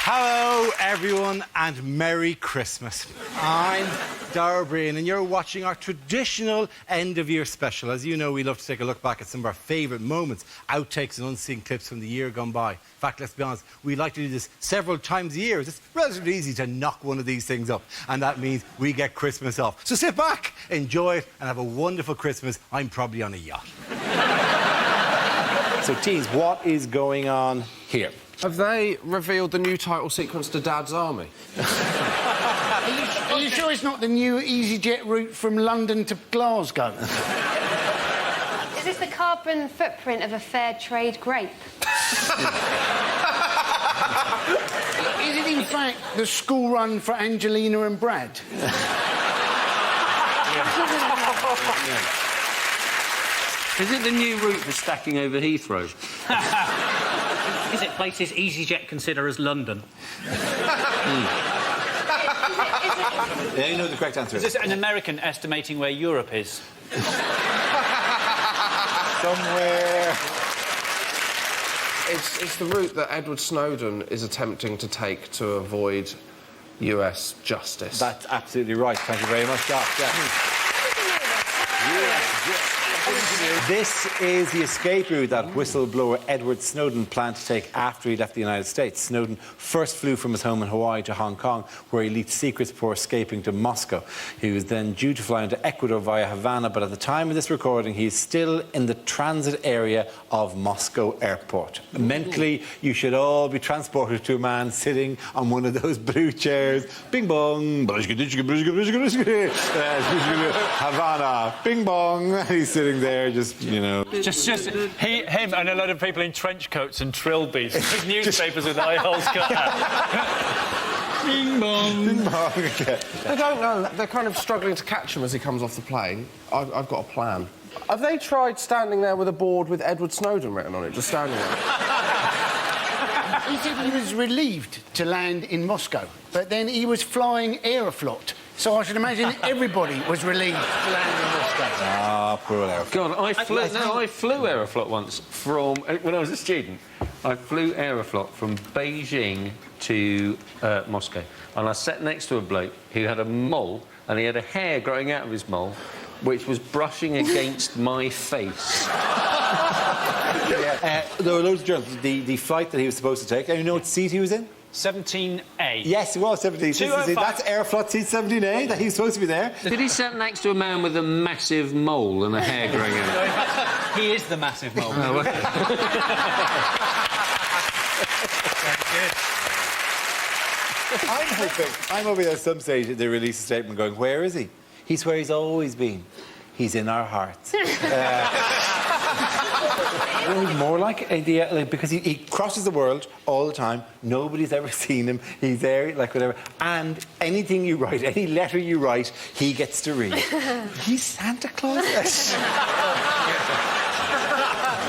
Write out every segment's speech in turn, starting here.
Hello, everyone, and Merry Christmas. I'm Dara Breen, and you're watching our traditional end-of-year special. As you know, we love to take a look back at some of our favourite moments, outtakes and unseen clips from the year gone by. In fact, let's be honest, we like to do this several times a year. It's relatively easy to knock one of these things up, and that means we get Christmas off. So sit back, enjoy it, and have a wonderful Christmas. I'm probably on a yacht. So, teens, what is going on here? Have they revealed the new title sequence to Dad's Army? Are you sure it's not the new EasyJet route from London to Glasgow? Is this the carbon footprint of a fair trade grape? Is it in fact the school run for Angelina and Brad? Is it the new route for stacking over Heathrow? Is it places EasyJet consider as London? Yeah, you know the correct answer. Is this an American estimating where Europe is? Somewhere. It's the route that Edward Snowden is attempting to take to avoid US justice. That's absolutely right. Thank you very much, Josh. Yeah. This is the escape route that whistleblower Edward Snowden planned to take after he left the United States. Snowden first flew from his home in Hawaii to Hong Kong, where he leaked secrets before escaping to Moscow. He was then due to fly into Ecuador via Havana, but at the time of this recording, he's still in the transit area of Moscow airport. Mentally, you should all be transported to a man sitting on one of those blue chairs. Bing bong, Havana, bing bong. He's sitting there, just, you know. Just him and a lot of people in trench coats and trilbies with newspapers with eye holes cut out. Bing bong. Bing bong. Okay. They don't know. They're kind of struggling to catch him as he comes off the plane. I've got a plan. Have they tried standing there with a board with Edward Snowden written on it, just standing there? He said he was relieved to land in Moscow, but then he was flying Aeroflot. So I should imagine everybody was relieved to land in Moscow. Ah, poor Aeroflot. God, I flew Aeroflot once from... When I was a student, I flew Aeroflot from Beijing to Moscow. And I sat next to a bloke who had a mole, and he had a hair growing out of his mole, which was brushing against my face. There were loads of journalists. The flight that he was supposed to take, and you know what seat he was in? 17A. Yes, it was 17. 205. That's Aeroflot seat 17A, that he's supposed to be there. Did he sit next to a man with a massive mole and a hair growing out? He is the massive mole. Oh, okay. I'm hoping at some stage they release a statement going, where is he? He's where he's always been. He's in our hearts. More like because he crosses the world all the time. Nobody's ever seen him. He's there, like whatever. And anything you write, any letter you write, he gets to read. He's Santa Claus.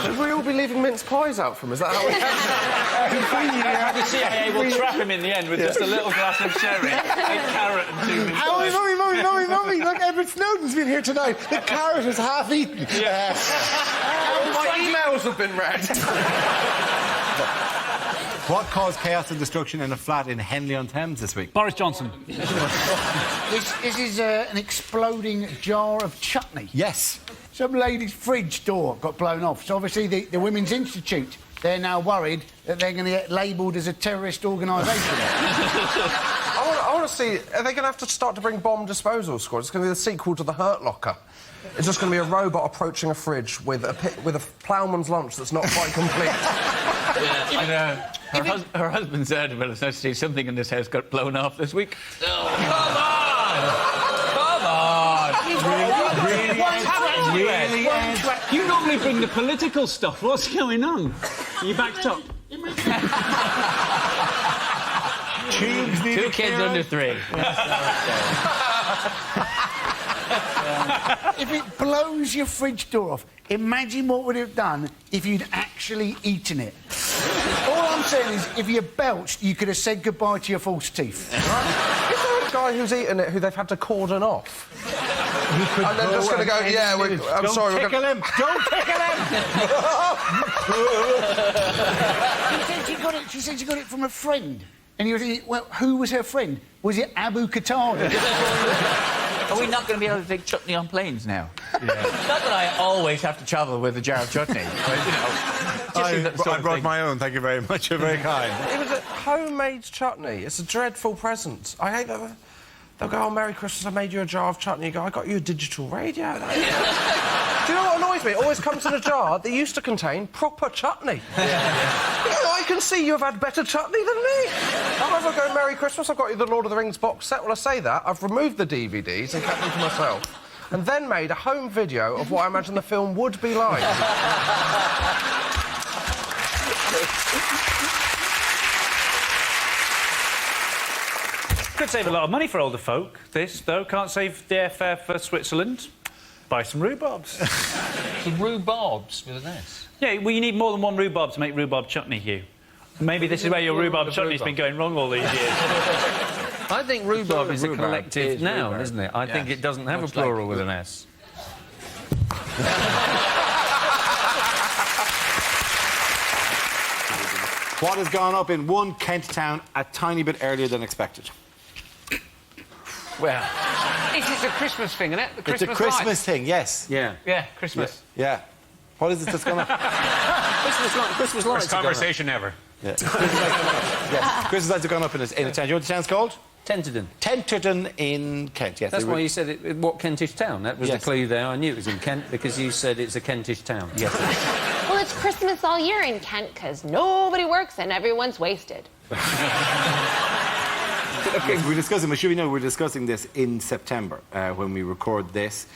Should we all be leaving mince pies out for him? Is that how it happens? The CIA will trap him in the end with just a little glass of sherry, a carrot and 2 minutes. Mommy, look, Edward Snowden's been here tonight. The carrot is half eaten. Yeah. My emails have been read. What caused chaos and destruction in a flat in Henley-on-Thames this week? Boris Johnson. This is an exploding jar of chutney. Yes. Some lady's fridge door got blown off. So obviously the Women's Institute, they're now worried that they're going to get labelled as a terrorist organisation. I want to see... Are they going to have to start to bring bomb disposal squads? It's going to be the sequel to The Hurt Locker. It's just going to be a robot approaching a fridge with a ploughman's lunch that's not quite complete. I know. Her husband said, well, it's nice to see something in this house got blown off this week. Oh, come on! Really? You normally bring the political stuff. What's going on? You backed up? Tubes need 2 kids under 3. If it blows your fridge door off, imagine what would it have done if you'd actually eaten it. All I'm saying is, if you belched, you could have said goodbye to your false teeth. Right? Is there a guy who's eaten it who they've had to cordon off? And they're just going to go, yeah, I'm sorry, we're going to... Don't tickle him! She said she got it from a friend. And you think, well, who was her friend? Was it Abu Qatada? Are we not going to be able to take chutney on planes now? Yeah. Not that I always have to travel with a jar of chutney, but, you know... I brought my own, thank you very much. You're very kind. It was a homemade chutney. It's a dreadful present. I hate that. They'll go, oh, Merry Christmas, I made you a jar of chutney. You go, I got you a digital radio. Do you know what annoys me? It always comes in a jar that used to contain proper chutney. You know, I can see you've had better chutney than me. I'd rather go, Merry Christmas, I've got you the Lord of the Rings box set. Well, I say that, I've removed the DVDs and kept them to myself, and then made a home video of what I imagine the film would be like. Could save a lot of money for older folk. This, though, can't save the airfare for Switzerland. Buy some rhubarbs. Some rhubarbs with an S. Yeah, well, you need more than one rhubarb to make rhubarb chutney, Hugh. Maybe this is where your rhubarb chutney's been going wrong all these years. I think rhubarb is a collective noun, isn't it? I think it doesn't have a plural with an S. What has gone up in one Kent town a tiny bit earlier than expected? Well, this is a Christmas thing, isn't it? The It's a Christmas thing, yes. Yeah. Yeah, Christmas. Yeah. What is it that's gone up? Christmas lights. First conversation ever. Yeah. Yes. Christmas lights have gone up in a town. Do you know what the town's called? Tenterden. Tenterden in Kent, yes. That's why you said it, what Kentish town? That was Yes. the clue there. I knew it was in Kent because you said it's a Kentish town. Yes. Well, it's Christmas all year in Kent because nobody works and everyone's wasted. Okay, we're discussing this in September when we record this.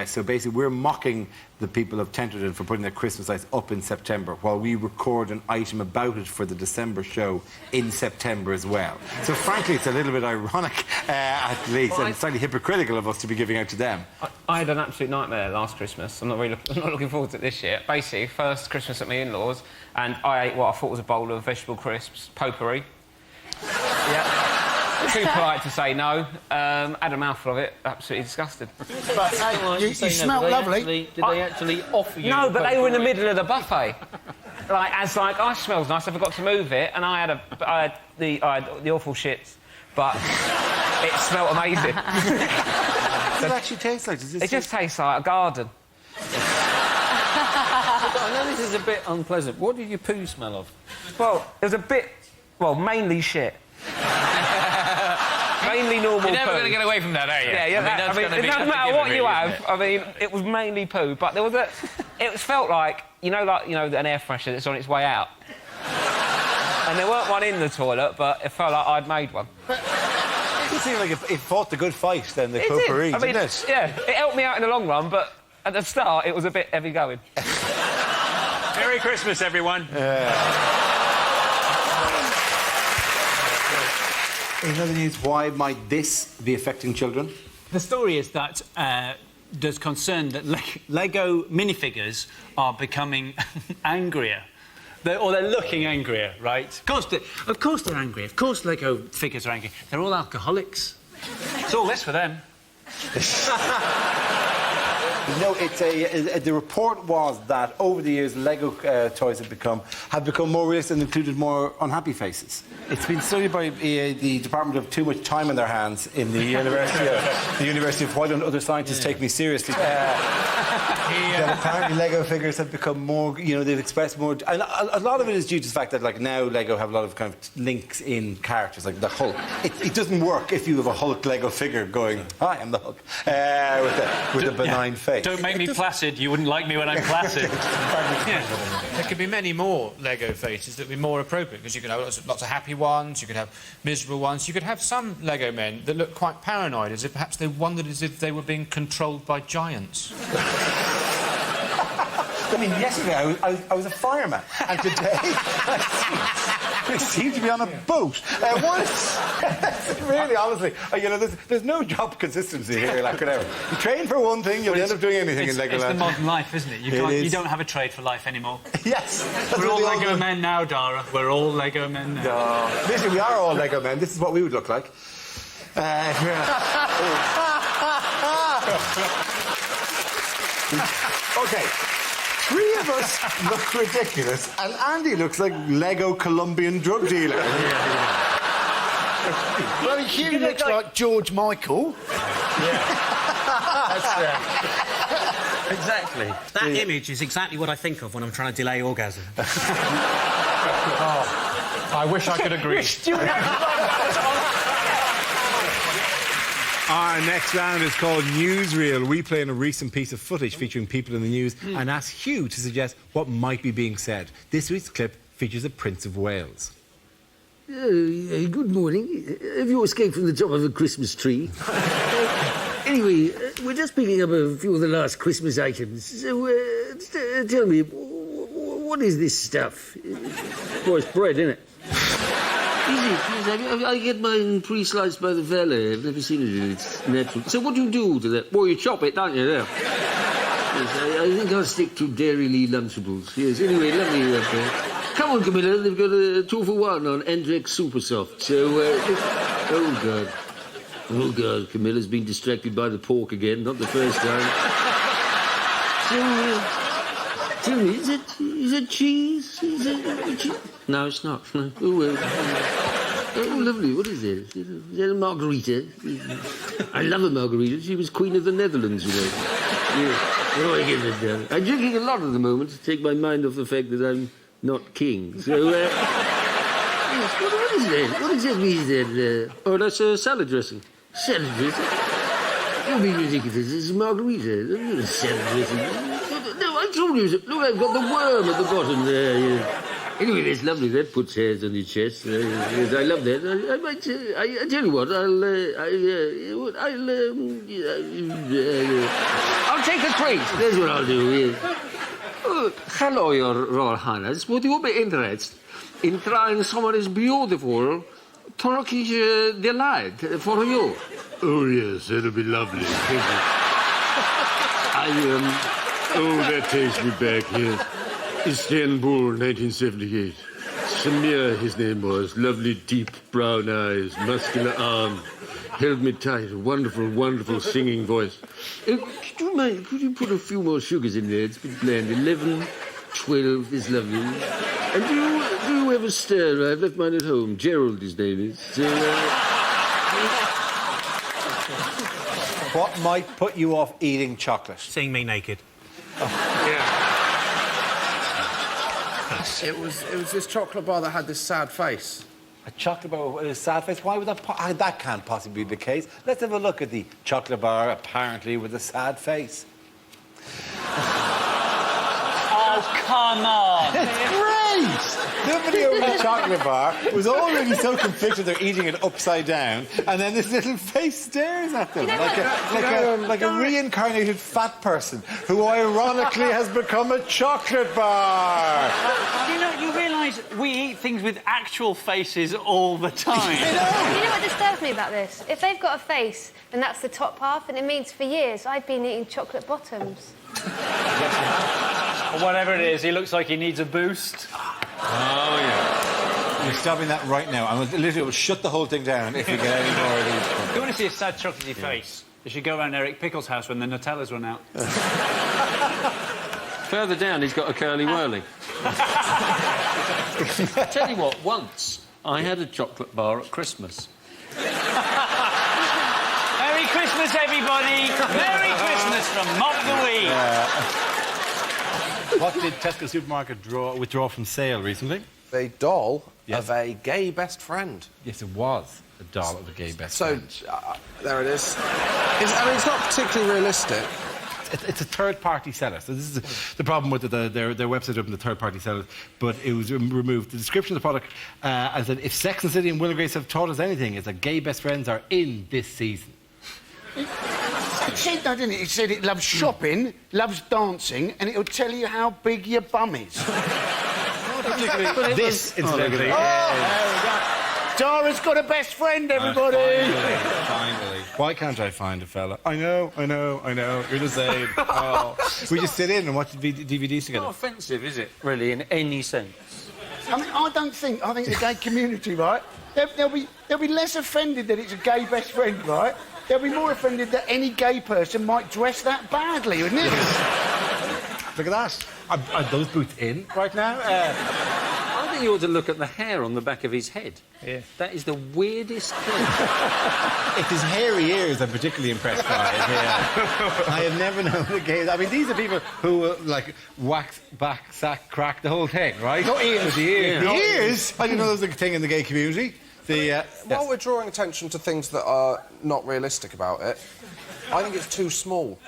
So basically, we're mocking the people of Tenterden for putting their Christmas lights up in September, while we record an item about it for the December show in September as well. So frankly, it's a little bit ironic, at least, and slightly hypocritical of us to be giving out to them. I had an absolute nightmare last Christmas. I'm not looking forward to it this year. Basically, first Christmas at my in-laws, and I ate what I thought was a bowl of vegetable crisps, potpourri. Yeah. Too polite to say no. Had a mouthful of it. Absolutely disgusted. But you smell lovely. Did they actually offer you? No, but they were in the middle of the buffet. I smells nice. I forgot to move it, and I had the awful shits, but it smelled amazing. What does it actually taste like? It just tastes like a garden. I know this is a bit unpleasant. What did your poo smell of? Well, it was a bit... Well, mainly shit. Mainly normal You're never poo. going to get away from that, are you? Yeah, I mean, it doesn't matter what you have. I mean, it was mainly poo, but there was a... It felt like, you know, an air freshener that's on its way out. And there weren't one in the toilet, but it felt like I'd made one. It seemed like it fought the good fight, then, the potpourri, did. I mean, didn't it? Yeah, it helped me out in the long run, but at the start, it was a bit heavy going. Merry Christmas, everyone. In other news, why might this be affecting children? The story is that there's concern that Lego minifigures are becoming angrier. They're looking angrier, right? Of course they're angry. Of course Lego figures are angry. They're all alcoholics. It's all this for them. No, the report was that over the years, Lego toys have become more realistic and included more unhappy faces. It's been studied by the Department of Too Much Time on Their Hands in the University of Why Don't Other Scientists Take Me Seriously? That apparently Lego figures have become more, you know, they've expressed more, and a lot of it is due to the fact that, like, now Lego have a lot of kind of links in characters, like the Hulk. It doesn't work if you have a Hulk Lego figure going, "Hi, I'm the Hulk," with a benign face. Don't make me placid. You wouldn't like me when I'm placid. There could be many more Lego faces that would be more appropriate, because you could have lots of happy ones, you could have miserable ones, you could have some Lego men that look quite paranoid, as if perhaps they wondered as if they were being controlled by giants. I mean, yesterday I was a fireman, and today I seem to be on a boat. Really, honestly, you know, there's no job consistency here, like whatever. You train for one thing, you'll end up doing anything in Legoland. It's the modern life, isn't it? You don't have a trade for life anymore. Yes. We're all Lego men now, Dara. We're all Lego men now. No. Listen, we are all Lego men. This is what we would look like. Okay. Three of us look ridiculous, and Andy looks like Lego Colombian drug dealer. Well, Hugh looks like George Michael. Exactly. That image is exactly what I think of when I'm trying to delay orgasm. I wish I could agree. Our next round is called Newsreel. We play in a recent piece of footage featuring people in the news and ask Hugh to suggest what might be being said. This week's clip features the Prince of Wales. Good morning. Have you escaped from the top of a Christmas tree? Anyway, we're just picking up a few of the last Christmas items. So, tell me, what is this stuff? Well, it's bread, isn't it? Is it? Yes, I get mine pre-sliced by the valet. I've never seen it. It's natural. So what do you do to that? Well, you chop it, don't you? There. Yes, I think I'll stick to Dairy Lunchables. Yes, anyway, lovely up there. Come on, Camilla, they've got a 2-for-1 on Endrex Super Soft. So, oh, God. Oh, God, Camilla's been distracted by the pork again, not the first time. So, tell me, is it cheese? Is it cheese? No, it's not. No. Oh, lovely. What is it? Is that a margarita? I love a margarita. She was Queen of the Netherlands, you know. Yeah. Oh, I get it done. I'm drinking a lot at the moment to take my mind off the fact that I'm not king. So, yes, what is that? What exactly is that? Oh, that's salad dressing. Salad dressing? Don't be ridiculous. It's a margarita. Not a salad dressing. No, I told you. Look, I've got the worm at the bottom there. Yeah. Anyway, that's lovely. That puts hairs on your chest. Yes, I love that. I might. I tell you what. I'll take a crate. That's what I'll do. Yeah. Hello, Your Royal Highness. Would you be interested in trying some of this beautiful Turkish delight for you? Oh, yes, that'll be lovely. Thank you. Oh, that takes me back, yes. Istanbul, 1978. Samir, his name was. Lovely, deep brown eyes, muscular arm. Held me tight. A wonderful, wonderful singing voice. Could you put a few more sugars in there? It's been bland. 11, 12 is lovely. And do you ever stir? I've left mine at home. Gerald, his name is. What might put you off eating chocolate? Seeing me naked. It was this chocolate bar that had this sad face. A chocolate bar with a sad face? Why would that... that can't possibly be the case. Let's have a look at the chocolate bar, apparently with a sad face. Oh, come on. Great! Somebody over the chocolate bar was already so conflicted they're eating it upside down, and then this little face stares at them like a reincarnated fat person who ironically has become a chocolate bar. You realise we eat things with actual faces all the time. You know what disturbs me about this? If they've got a face, then that's the top half, and it means for years I've been eating chocolate bottoms. Or whatever it is, he looks like he needs a boost. Oh, yeah. You're stopping that right now. I will shut the whole thing down if we get any more of these. If you want to see a sad chocolatey face, you should go around Eric Pickle's house when the Nutellas run out. Further down, he's got a curly whirly. Tell you what, once I had a chocolate bar at Christmas. Merry Christmas, everybody! Merry Christmas from Mob the Weed. What did Tesco Supermarket withdraw from sale recently? The doll Yes. of a gay best friend. Yes, it was a doll of a gay best So, friend. there it is. It's not particularly realistic. It's a third-party seller. So this is the problem with their website open to third-party sellers, but it was removed. The description of the product and said, if Sex and the City and Will and Grace have taught us anything, it's that gay best friends are in this season. It said that, didn't it? It said it loves shopping, loves dancing, and it'll tell you how big your bum is. This, incidentally. Dara's got a best friend, everybody! Finally. Why can't I find a fella? I know. You're the same. Oh. We just sit in and watch the DVDs together. Not offensive, is it, really, in any sense? I mean, I think the gay community, right, they'll be less offended that it's a gay best friend, right? They'll be more offended that any gay person might dress that badly, wouldn't it? Look at that. Are those boots in right now? I think you ought to look at the hair on the back of his head. Yeah. That is the weirdest thing. It's his hairy ears I'm particularly impressed by. Yeah. I have never known a gay... I mean, these are people who, like, wax, back, sack, crack, the whole thing, right? Not ears. The ears. Yeah. The ears? I didn't know there was a thing in the gay community. While we're drawing attention to things that are not realistic about it, I think it's too small.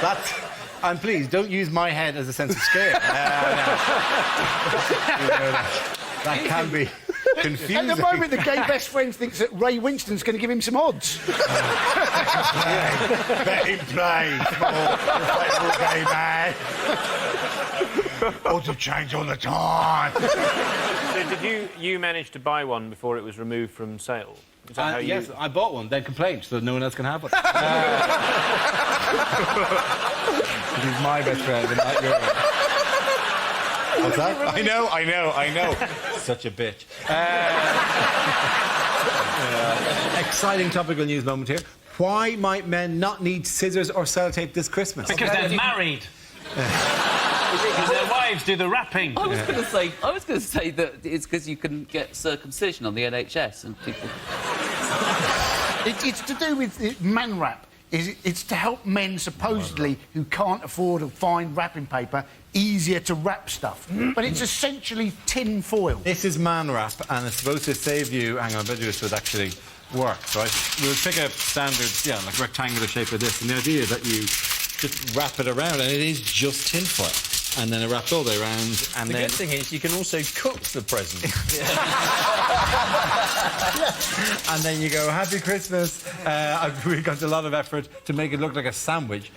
That's... And please, don't use my head as a sense of scale. That can be confusing. At the moment, the gay best friend thinks that Ray Winston's going to give him some odds. Let him play, respectable gay man. Odds have changed all the time. So did you manage to buy one before it was removed from sale? Is that how you... Yes, I bought one, then complained, so that no one else can have it. He's my best friend and not yours. What's that? I know. Such a bitch. Exciting topical news moment here. Why might men not need scissors or sellotape this Christmas? Because they're married. Because their wives do the wrapping. I was going to say that it's because you can get circumcision on the NHS and people... It's to do with man wrap. It's to help men, supposedly, who can't afford to find wrapping paper, easier to wrap stuff. But it's essentially tin foil. This is man wrap, and it's supposed to save you... Hang on, I bet you this would actually work, right? We'll pick a standard, like rectangular shape of this, and the idea is that you just wrap it around, and it is just tin foil. And then it wraps all the way around, and the then... good thing is you can also cook the present. And then you go, Happy Christmas. We've got a lot of effort to make it look like a sandwich.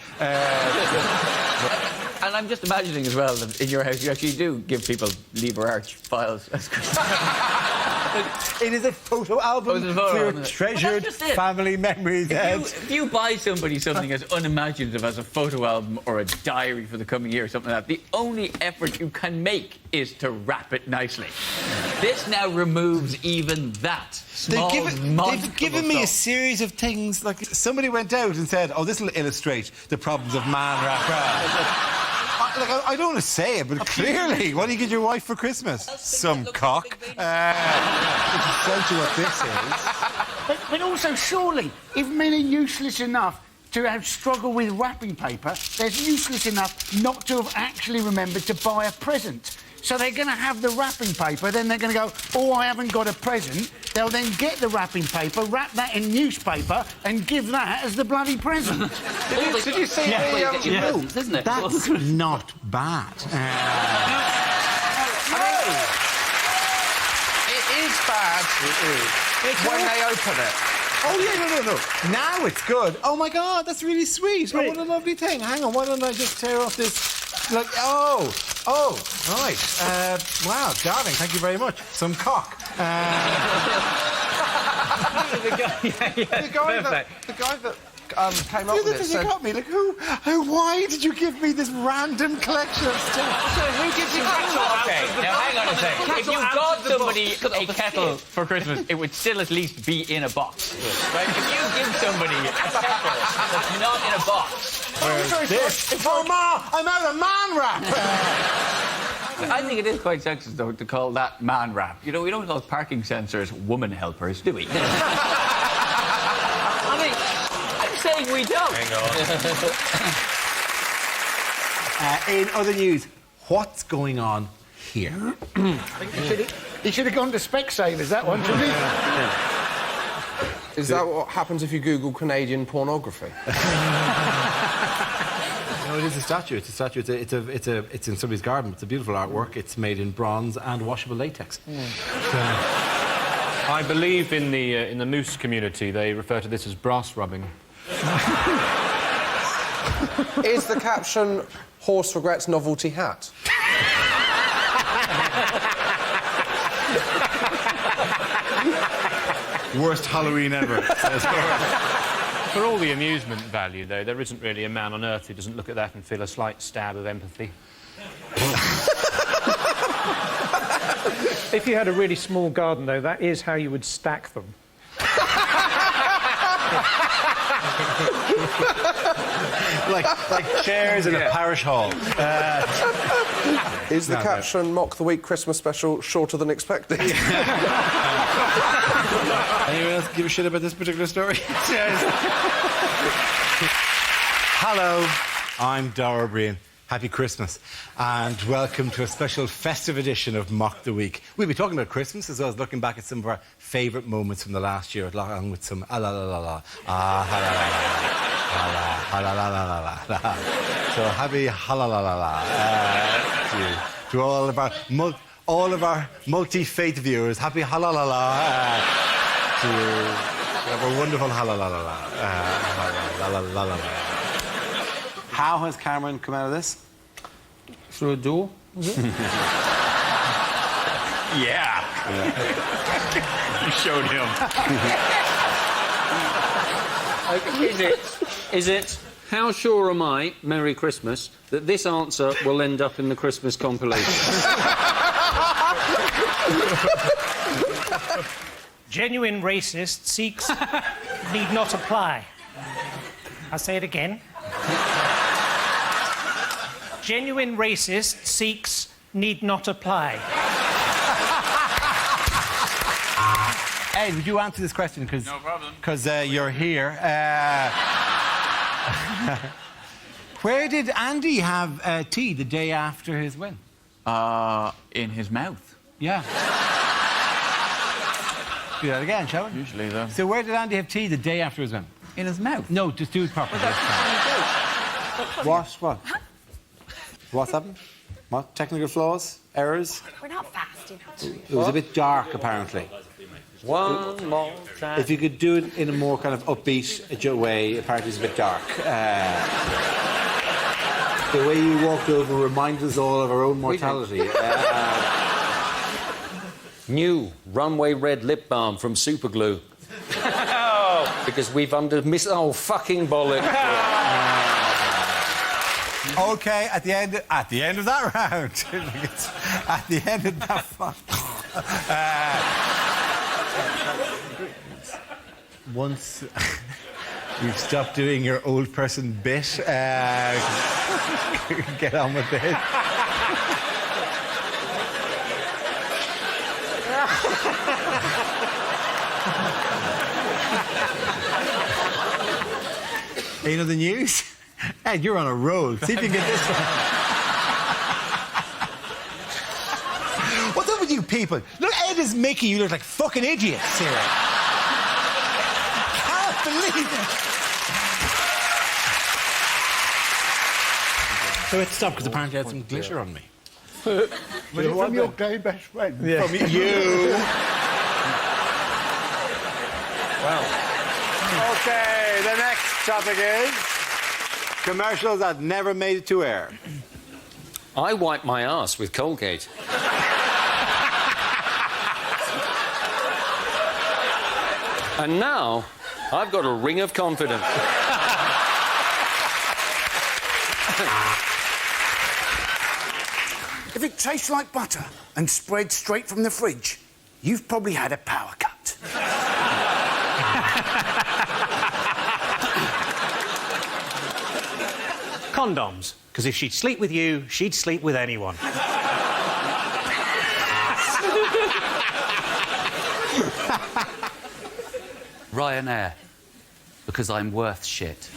And I'm just imagining as well that in your house you actually do give people Lever Arch files. It is a photo album for your treasured family memories. If you buy somebody something as unimaginative as a photo album or a diary for the coming year or something like that, the only effort you can make is to wrap it nicely. This now removes even that. They've given me a series of things, like somebody went out and said, oh, this will illustrate the problems of man wrap. I don't want to say it, but clearly, what do you get your wife for Christmas? Some cock. Which is essentially what this is. But also, surely, if men are useless enough to have struggled with wrapping paper, they're useless enough not to have actually remembered to buy a present. So they're going to have the wrapping paper, then they're going to go, oh, I haven't got a present. They'll then get the wrapping paper, wrap that in newspaper, and give that as the bloody present. Did you see presents, isn't it? That's not bad. It is bad. When they open it. Oh, yeah, no. Now it's good. Oh, my God, that's really sweet. Oh, what a lovely thing. Hang on, why don't I just tear off this... Like, oh, right. Wow, darling, thank you very much. Some cock. The guy that came up with it said... got me, like, why did you give me this random collection of stuff? So who gives you kettle? Okay, now hang on a second. If you got somebody a kettle for Christmas, it would still at least be in a box. Right? If you give somebody a kettle that's not in a box... Oh, Ma, I'm out of man wrap! I think it is quite sexist, though, to call that man wrap. You know, we don't call parking sensors woman helpers, do we? I mean, I'm saying we don't. Hang on. In other news, what's going on here? He should have gone to Specsavers, that one, shouldn't he? Is that what happens if you Google Canadian pornography? No, it is a statue. It's a statue. It's in somebody's garden. It's a beautiful artwork. It's made in bronze and washable latex. I believe in the moose community they refer to this as brass rubbing. Is the caption "Horse regrets novelty hat"? Worst Halloween ever. For all the amusement value, though, there isn't really a man on earth who doesn't look at that and feel a slight stab of empathy. If you had a really small garden, though, that is how you would stack them. like chairs in a parish hall. Is the caption Mock the Week Christmas special shorter than expected? Anyone else give a shit about this particular story? Hello, I'm Dara O'Brien. Happy Christmas, and welcome to a special festive edition of Mock the Week. We'll be talking about Christmas as well as looking back at some of our favourite moments from the last year, along with some la la la la la. So happy la la la la to all of our multi-faith viewers. Happy la la la to our wonderful la la la la. How has Cameron come out of this? Through a door, was it? Yeah. You showed him. Is it, how sure am I, Merry Christmas, that this answer will end up in the Christmas compilation? Genuine racist seeks need not apply. I'll say it again. Genuine racist seeks need not apply. Ed, would you answer this question? No problem. Because you're here. Where did Andy have tea the day after his win? In his mouth. Yeah. Do that again, shall we? Usually, though. So where did Andy have tea the day after his win? In his mouth? No, just do it properly. What? What's happened? What? Technical flaws? Errors? We're not fast enough. It was a bit dark, apparently. One more time. If you could do it in a more kind of upbeat way, apparently it's a bit dark. The way you walked over reminds us all of our own mortality. New runway red lip balm from Superglue. Because we've oh, fucking bollock. Okay, at the end of that round, at the end of that once you've stopped doing your old person bit, get on with it. You know the news? Ed, you're on a roll. See if you can get this one. What's up with you people? Look, Ed is making you look like fucking idiots here. Can't believe it. So it stopped because apparently I had some glitter on me. Was it from your gay best friend? Yeah. From you. Well. Okay, the next topic is commercials that never made it to air. I wipe my ass with Colgate. And now, I've got a ring of confidence. If it tastes like butter and spreads straight from the fridge, you've probably had a power cut. Condoms. Because if she'd sleep with you, she'd sleep with anyone. Ryanair. Because I'm worth shit.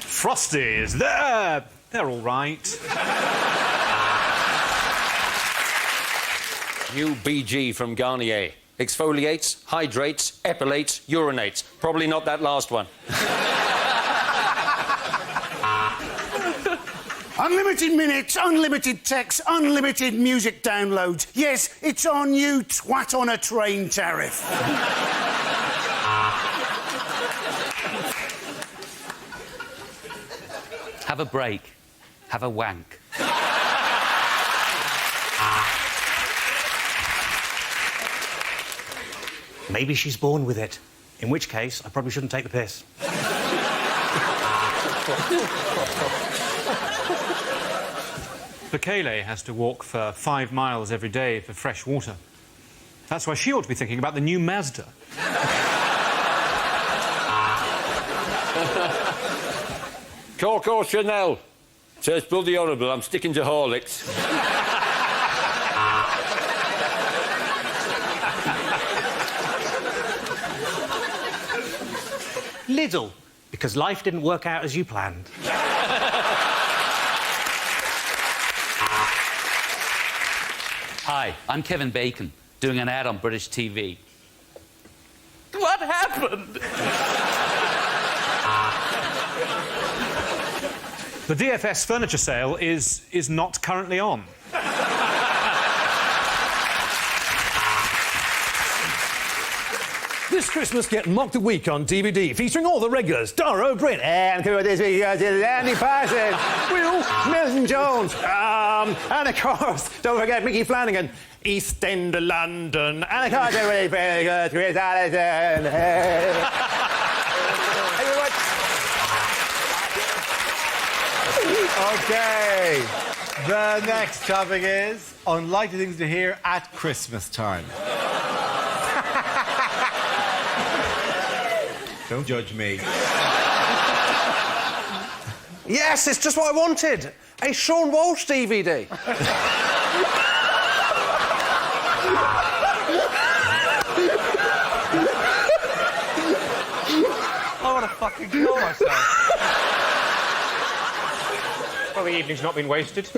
Frosties. They're all right. New BG from Garnier. Exfoliates, hydrates, epilates, urinates. Probably not that last one. Unlimited minutes, unlimited text, unlimited music downloads. Yes, it's our new twat on a train tariff. Have a break. Have a wank. Maybe she's born with it. In which case, I probably shouldn't take the piss. Bekele has to walk for 5 miles every day for fresh water. That's why she ought to be thinking about the new Mazda. Coco Chanel. Tastes bloody horrible. I'm sticking to Horlicks. Lidl, because life didn't work out as you planned. Hi, I'm Kevin Bacon, doing an ad on British TV. What happened? The DFS furniture sale is not currently on. This Christmas, get Mock the Week on DVD, featuring all the regulars. Dara O'Brien, and this week, Andy Parsons, Will Milton Jones, and of course, don't forget Mickey Flanagan, East End of London, and of course, everybody very good, Chris Allison. OK. The next topic is unlikely things to hear at Christmas time. Don't judge me. Yes, it's just what I wanted. A Sean Walsh DVD. I want to fucking kill myself. Well, the evening's not been wasted.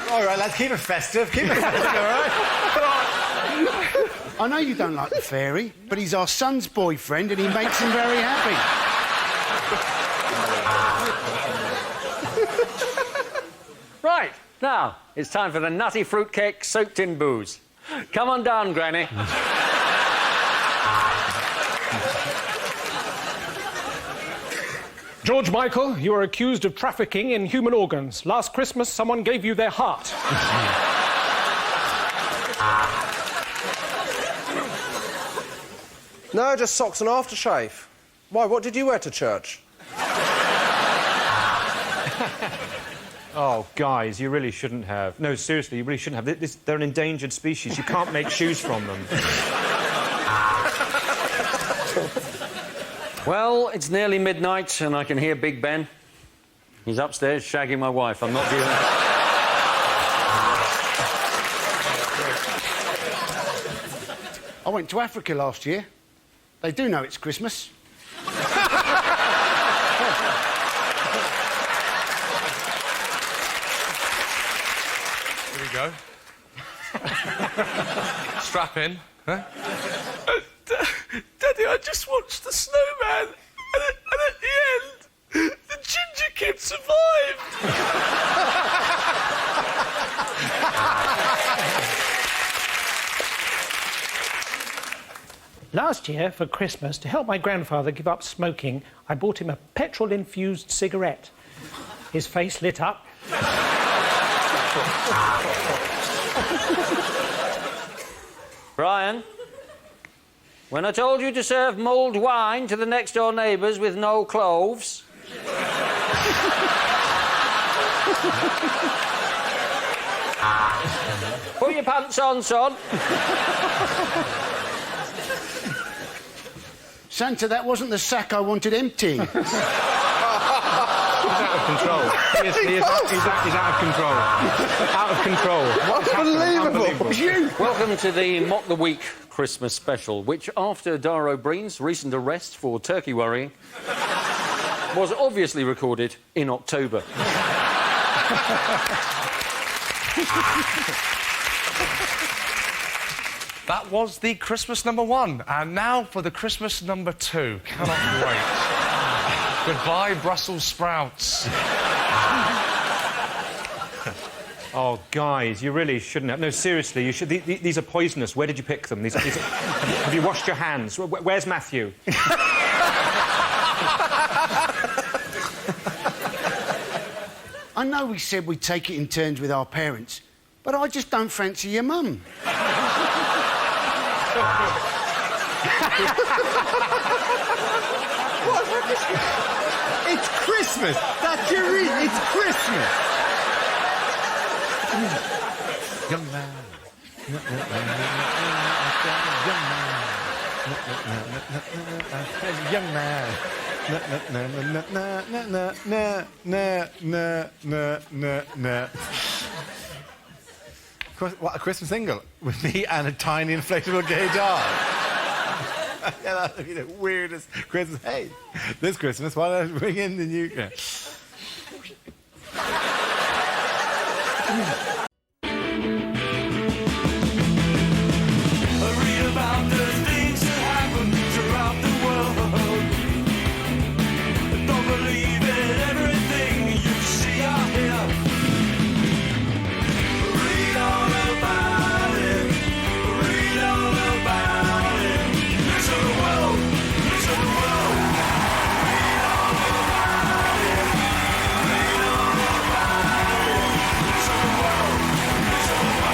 All right, let's keep it festive. Keep it festive, all right? I know you don't like the fairy, but he's our son's boyfriend and he makes him very happy. Right, now, it's time for the nutty fruitcake soaked in booze. Come on down, Granny. George Michael, you are accused of trafficking in human organs. Last Christmas, someone gave you their heart. No, just socks and aftershave. Why, what did you wear to church? Oh, guys, you really shouldn't have. No, seriously, you really shouldn't have. They're an endangered species. You can't make shoes from them. Well, it's nearly midnight and I can hear Big Ben. He's upstairs shagging my wife. I'm not dealing... I went to Africa last year. They do know it's Christmas. Here we go. Strap in. Huh? Daddy, I just watched The Snowman, and at the end, the ginger kid survived. Last year, for Christmas, to help my grandfather give up smoking, I bought him a petrol-infused cigarette. His face lit up. Brian, when I told you to serve mulled wine to the next-door neighbours with no cloves... Put your pants on, son. Santa, that wasn't the sack I wanted emptying. He's out of control. He's out of control. Out of control. Unbelievable. You. Welcome to the Mock the Week Christmas special, which, after Dara O'Brien's recent arrest for turkey worrying, was obviously recorded in October. That was the Christmas #1. And now for the Christmas #2. Cannot wait. Goodbye, Brussels sprouts. Oh, guys, you really shouldn't have. No, seriously, you should. These are poisonous. Where did you pick them? Have you washed your hands? Where's Matthew? I know we said we'd take it in turns with our parents, but I just don't fancy your mum. It's Christmas. That's your reason. It's Christmas. Young man, Young man. What a Christmas single with me and a tiny inflatable gay doll. Yeah, that would be the weirdest Christmas. Hey, this Christmas, why don't I bring in the new... Read about the things that happen throughout the world. Don't believe in everything you see or hear. Read all about it. Read all about it. Listen to the world. Listen to the world. Read all about it. Read all about it. Listen to the world. Listen to the world.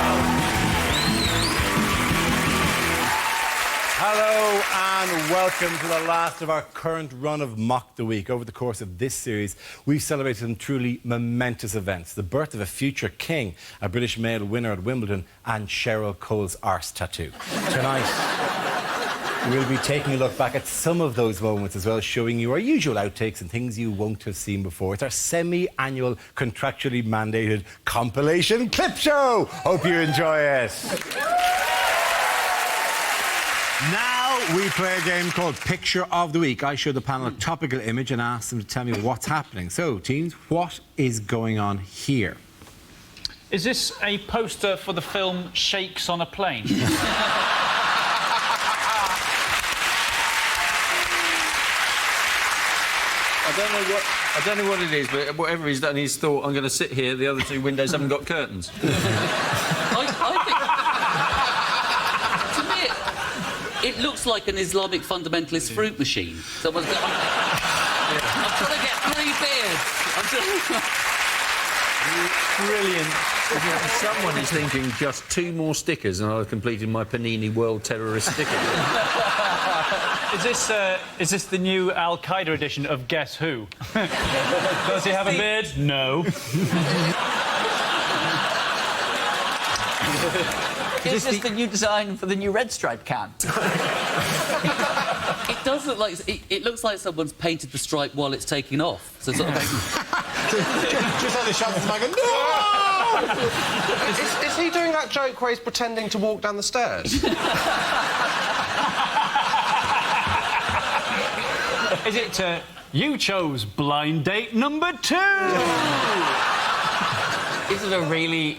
Hello and welcome to the last of our current run of Mock the Week. Over the course of this series, we've celebrated some truly momentous events. The birth of a future king, a British male winner at Wimbledon, and Cheryl Cole's arse tattoo. Tonight, we'll be taking a look back at some of those moments as well, showing you our usual outtakes and things you won't have seen before. It's our semi-annual, contractually mandated compilation clip show. Hope you enjoy it. Now we play a game called Picture of the Week. I show the panel a topical image and ask them to tell me what's happening. So, teams, what is going on here? Is this a poster for the film Shakes on a Plane? I don't know what it is, but whatever he's done, he's thought, I'm going to sit here, the other two windows haven't got curtains. It looks like an Islamic fundamentalist fruit machine. Someone's got... I'm trying to get 3 beards. Brilliant. Someone is thinking just 2 more stickers and I've completed my Panini World Terrorist sticker. Is this the new Al Qaeda edition of Guess Who? Does he have a beard? No. Is this the new design for the new Red Stripe can? It does look like... It looks like someone's painted the stripe while it's taking off. So sort of... Just like the shot of the mic, no! Is he doing that joke where he's pretending to walk down the stairs? Is it, you chose blind date number 2? Is it a really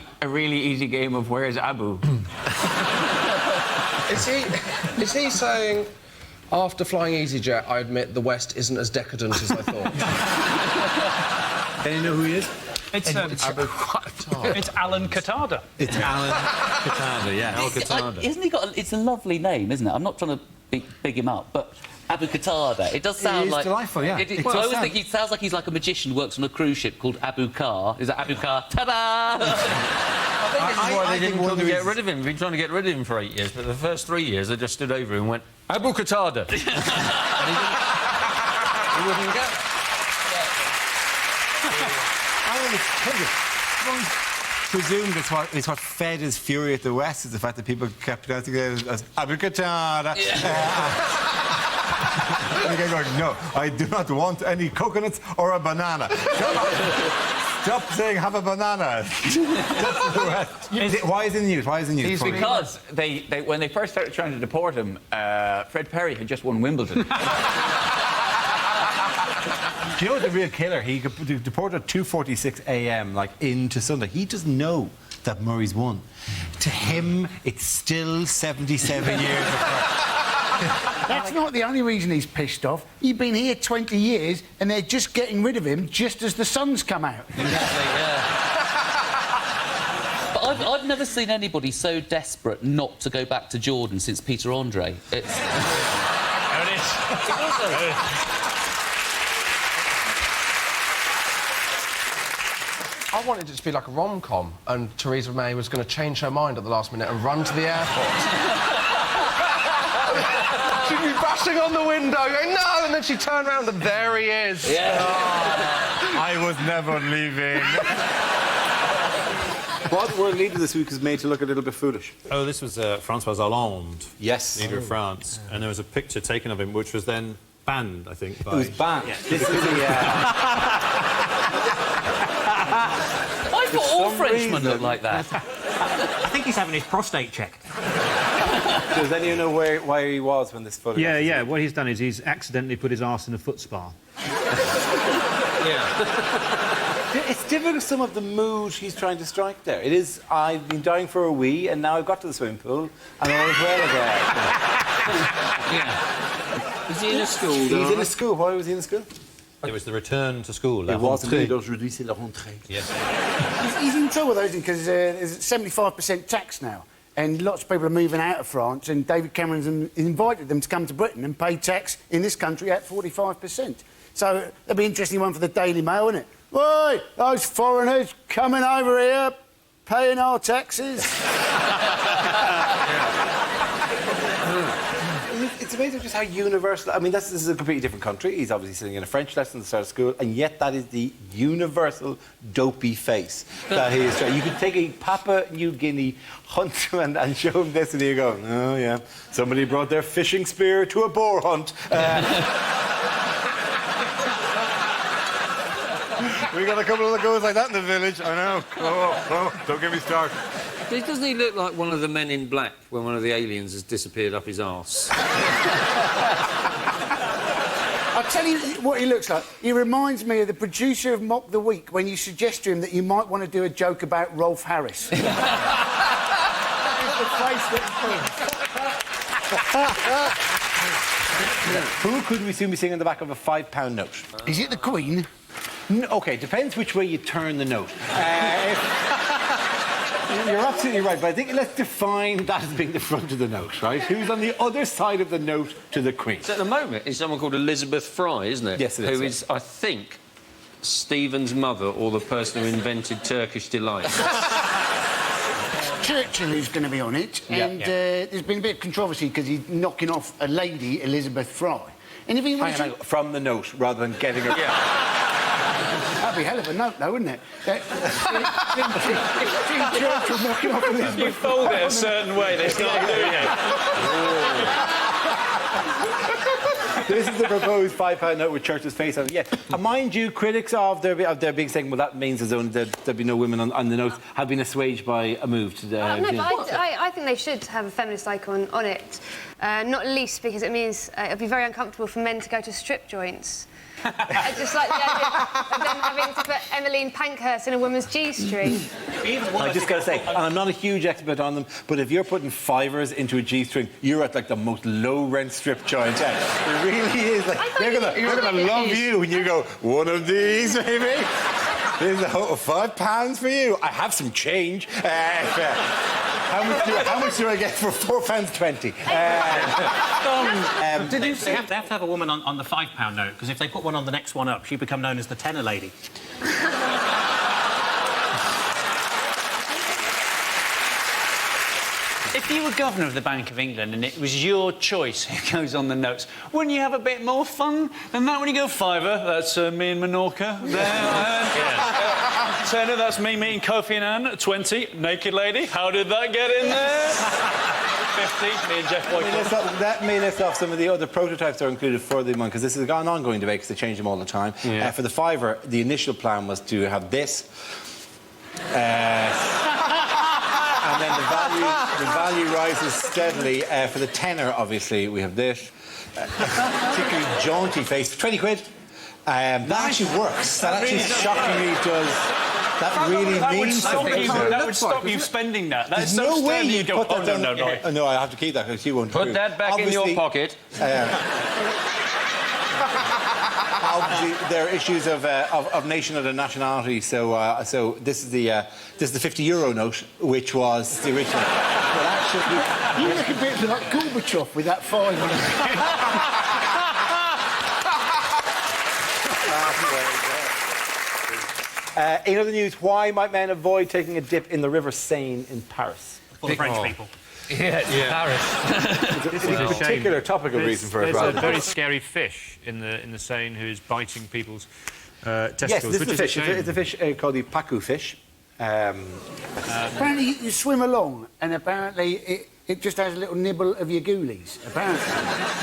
easy game of Where's Abu? Is he saying, after flying EasyJet, I admit the West isn't as decadent as I thought? Can you know who he is? It's Alan Qatada. It's Alan Qatada, yeah. Al Qatada. Isn't he got... It's a lovely name, isn't it? I'm not trying to big him up, but... Abu Qatada. It does sound like... delightful, yeah. I always think he sounds like he's like a magician who works on a cruise ship called Abu Car. Is that Abu Car? Ta-da! I think this is why they didn't want to get rid of him. We've been trying to get rid of him for 8 years, but the first 3 years they just stood over him and went, Abu Qatada! And he wouldn't go. I think it's presumed it's what fed his fury at the West is the fact that people kept pronouncing it as Abu Qatada. And again going, no, I do not want any coconuts or a banana. Stop saying have a banana. Why is it news? Why is it news? Because they when they first started trying to deport him, Fred Perry had just won Wimbledon. Do you know what the real killer? He deported at 2:46 a.m. like into Sunday. He doesn't know that Murray's won. To him, it's still 77 years apart. That's not the only reason he's pissed off. He's been here 20 years and they're just getting rid of him just as the sun's come out. Exactly, yeah. But I've never seen anybody so desperate not to go back to Jordan since Peter Andre. It's... There it is. I wanted it to be like a rom-com and Theresa May was going to change her mind at the last minute and run to the airport. She'd be bashing on the window, going, no! And then she'd turn around and there he is. Yeah. Oh, I was never leaving. What world leader this week was made to look a little bit foolish? Oh, this was François Hollande. Yes. Leader of France. And there was a picture taken of him which was then banned, I think, by... It was banned. Yeah. This is the... I thought all Frenchmen looked like that. I think he's having his prostate checked. Does anyone know where he was when this photograph? Yeah. What he's done is he's accidentally put his arse in a foot spa. It's difficult, some of the mood he's trying to strike there. It is, I've been dying for a wee, and now I've got to the swimming pool, and all is well again. Yeah. Is he in a school? He's in a school. Why was he in a school? It was the return to school. It was indeed. Aujourd'hui, c'est la rentrée. Yes. He's in trouble, though, isn't he? Because there's 75% tax now. And lots of people are moving out of France, and David Cameron's invited them to come to Britain and pay tax in this country at 45%. So that'd be an interesting one for the Daily Mail, wouldn't it? Oi, those foreigners coming over here, paying our taxes. It's amazing just how universal... I mean, this is a completely different country. He's obviously sitting in a French lesson at the start of school, and yet that is the universal dopey face that he is. You could take a Papua New Guinea huntsman and show him this, and he'd go, oh, yeah, somebody brought their fishing spear to a boar hunt. We got a couple of goes like that in the village. I know. Oh, don't get me started. Doesn't he look like one of the men in black when one of the aliens has disappeared up his arse? I'll tell you what he looks like. He reminds me of the producer of Mock the Week when you suggest to him that you might want to do a joke about Rolf Harris. That is the face Who could we soon be seeing on the back of a £5 note? Is it the Queen? OK, depends which way you turn the note. You're absolutely right, but I think let's define that as being the front of the note, right? Who's on the other side of the note to the Queen? So at the moment, it's someone called Elizabeth Fry, isn't it? Yes, it is. Who is, I think, Stephen's mother or the person who invented Turkish Delight. Churchill is going to be on it, and there's been a bit of controversy because he's knocking off a lady, Elizabeth Fry. And if he wants from the note rather than getting her... That'd be a hell of a note, though, wouldn't it? Churchill knocking off Elizabeth. You fold it a certain way, they start doing it. This is the proposed £5 note with Churchill's face on it. Yeah, mind you, critics of their being saying, well, that means there'd be no women on the note, have been assuaged by a move to the... No, but I think they should have a feminist icon on it. Not least because it means it'll be very uncomfortable for men to go to strip joints. I just like the idea of them having to put Emmeline Pankhurst in a woman's G-string. I just got to say, I'm not a huge expert on them, but if you're putting fivers into a G-string, you're at, like, the most low-rent strip joint. It really is. Like, they're gonna love you when you go, one of these, maybe? There's £5 for you. I have some change. How much do I get for £4.20? Did you say they have to have a woman on the £5 note? Because if they put one on the next one up, she'd become known as the tenner lady. If you were governor of the Bank of England and it was your choice who goes on the notes, wouldn't you have a bit more fun than that when you go fiver? That's me and Menorca. There. Tenner, that's me meeting Kofi Annan. 20, naked lady. How did that get in there? 50, me and Jeff Boycott. That may list off some of the other prototypes that are included for the one, because this is an ongoing debate because they change them all the time. Yeah. For the fiver, the initial plan was to have this. And then the value rises steadily. For the tenner, obviously, we have this. Particularly jaunty face. 20 quid. That actually works. That actually shockingly does. That really means something. That would stop you spending that. That's There's no way you go, put that no. No, I have to keep that because you won't. Put that back in your pocket. Obviously, there are issues of nationhood and nationality. So this is the €50 note, which was the original. But actually, you look a bit like Gorbachev with that fine on it. In other news, why might men avoid taking a dip in the River Seine in Paris? For the French people. Yeah, Paris. It's a particular topic of reason for it. There's a very scary fish in the Seine who's biting people's testicles. Yes, this is a fish. It's a fish called the pacu fish. Apparently you swim along, and apparently it just has a little nibble of your ghoulies, apparently.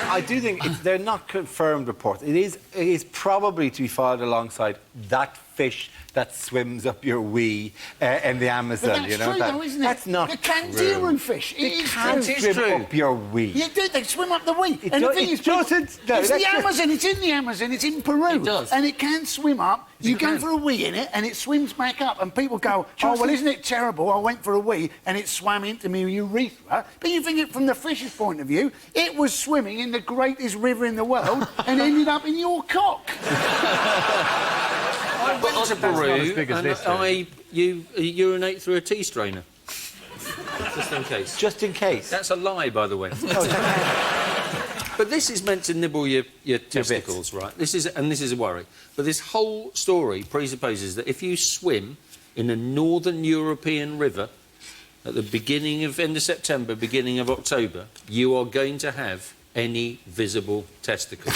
I do think they're not confirmed reports. It is probably to be filed alongside that fish that swims up your wee in the Amazon. But that's you know, true, though, isn't it? That's not the Candiru true. fish. They It is can't true. swim up your wee. You do, they swim up the wee. It And the do- thing it is, doesn't. No, it's that's the just- Amazon, it's in the Amazon, it's in Peru. It does. And it can swim up. You go can. for a wee in it, and it swims back up. And people go, oh, well, isn't it terrible? I went for a wee, and it swam into my urethra. But you think it from the fish's point of view, it was swimming in the greatest river in the world and ended up in your cock. I went to Peru big as and this, though. you urinate through a tea strainer. Just in case. Just in case. That's a lie, by the way. But this is meant to nibble your testicles, right? This is a worry. But this whole story presupposes that if you swim in a northern European river at the end of September, beginning of October, you are going to have any visible testicles.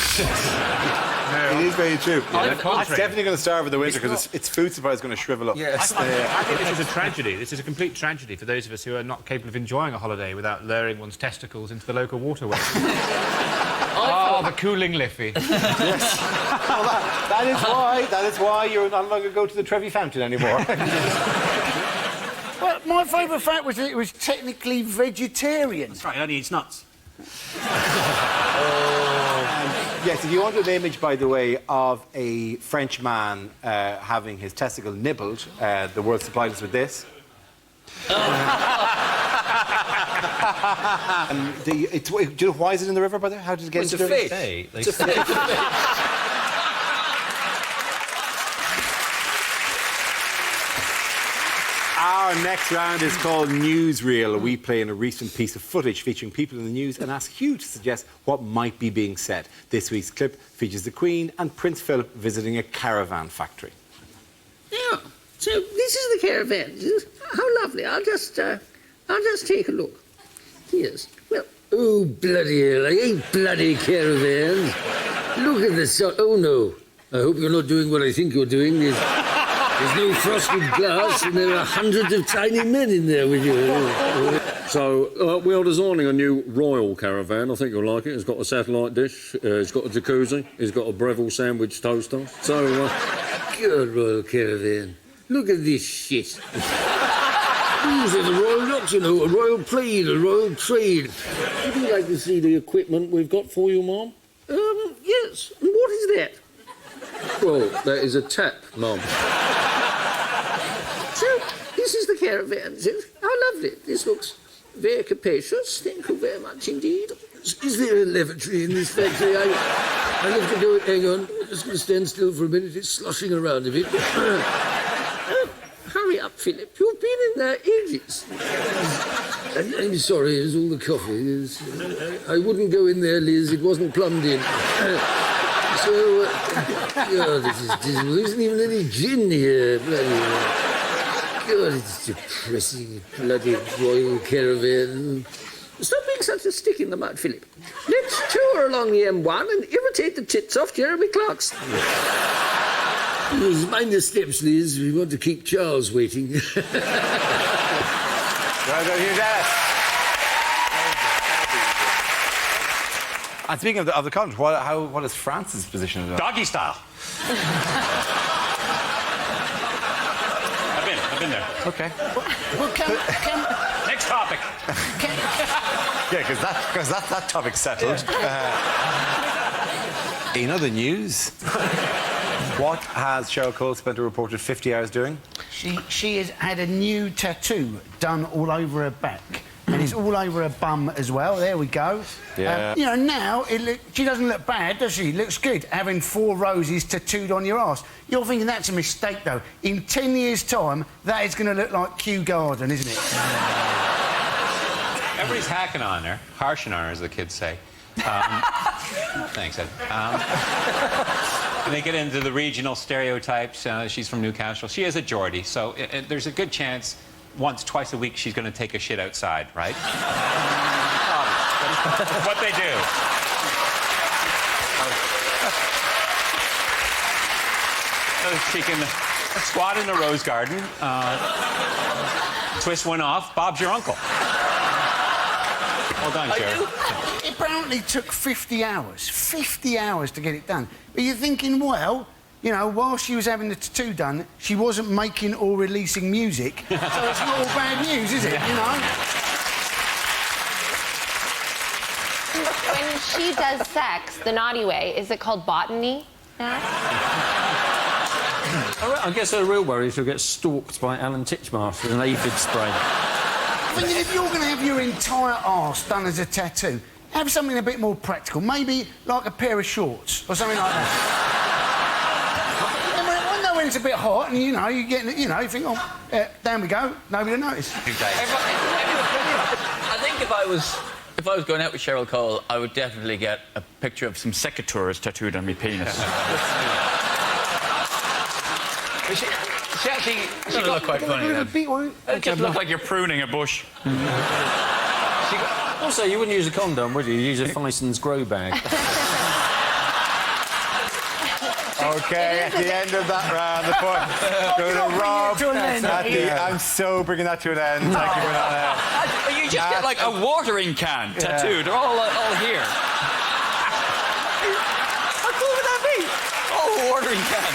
It is very true. It's definitely going to starve in the winter because its food supply is going to shrivel up. Yes. I think this is a tragedy. This is a complete tragedy for those of us who are not capable of enjoying a holiday without lowering one's testicles into the local waterway. The cooling liffey. Yes. Well, that is why you're not allowed to go to the Trevi Fountain anymore. Well, my favourite fact was that it was technically vegetarian. That's right, it only eats nuts. Yes, if you want an image, by the way, of a French man having his testicle nibbled, the world supplied us with this. Do you know why is it in the river, brother? How did it get It's into a the river? fish. It's a fish. Our next round is called Newsreel. We play in a recent piece of footage featuring people in the news and ask Hugh to suggest what might be being said. This week's clip features the Queen and Prince Philip visiting a caravan factory. Yeah. So this is the caravan. How lovely. I'll just take a look. Yes. Well, oh, bloody hell. I hate bloody caravans. Look at the sun. Oh, no. I hope you're not doing what I think you're doing. There's no frosted glass, and there are hundreds of tiny men in there with you. So, we are designing a new royal caravan. I think you'll like it. It's got a satellite dish, it's got a jacuzzi, it's got a Breville sandwich toaster. So, Good royal caravan. Look at this shit. These are the royal yachts, you know, a royal plane, a royal trade. would you like to see the equipment we've got for you, Mum? Yes. And what is that? Well, that is a tap, Mum. So, this is the caravan. How lovely. This looks very capacious. Thank you very much indeed. Is there a lavatory in this factory? I have to go. Hang on. I'm just going to stand still for a minute. It's sloshing around a bit. Hurry up, Philip. You've been in there ages. I'm sorry, it's all the coffee. I wouldn't go in there, Liz. It wasn't plumbed in. This is dismal. There isn't even any gin here. Bloody God, it's depressing. Bloody royal caravan. Stop being such a stick in the mud, Philip. Let's tour along the M1 and irritate the tits off Jeremy Clarkson. Mind the steps, Liz. We want to keep Charles waiting. Well done, Hugh Dennis. And speaking of the continent, what is France's position of that? Doggy style. I've been there. Okay. Well, Next topic. Yeah, because that topic's settled. In other news, what has Cheryl Cole spent a reported 50 hours doing? She has had a new tattoo done all over her back. And it's all over her bum as well. There we go. Yeah. You know, now she doesn't look bad, does she? Looks good, having 4 roses tattooed on your arse. You're thinking that's a mistake, though. In 10 years' time, that is going to look like Kew Garden, isn't it? Everybody's hacking on her, harshing on her, as the kids say. Thanks, Ed. And they get into the regional stereotypes. She's from Newcastle. She is a Geordie, so there's a good chance once, twice a week, she's going to take a shit outside, right? That's what they do. So Squat in a rose garden. Twist one off. Bob's your uncle. Well done, Sheriff. It apparently took 50 hours. 50 hours to get it done. But you're thinking, well, you know, while she was having the tattoo done, she wasn't making or releasing music. So it's not all bad news, is it? You know? When she does sex the naughty way, is it called botany now? I guess her real worry is she'll get stalked by Alan Titchmarsh with an aphid spray. I think if you're going to have your entire arse done as a tattoo, have something a bit more practical. Maybe like a pair of shorts or something like that. I know when it's a bit hot and, you know, you think, oh, down we go, nobody will notice. I think if I was going out with Cheryl Cole, I would definitely get a picture of some secateurs tattooed on my penis. She actually... She look quite funny, then. It just look like you're pruning a bush. Also, you wouldn't use a condom, would you? You'd use a Fison's grow bag. Okay, at the end of that round, the point go to Rob. I'm so bringing that to an end. Thank you for that. You just get like a watering can tattooed. They're all here. How cool would that be? Oh, watering can.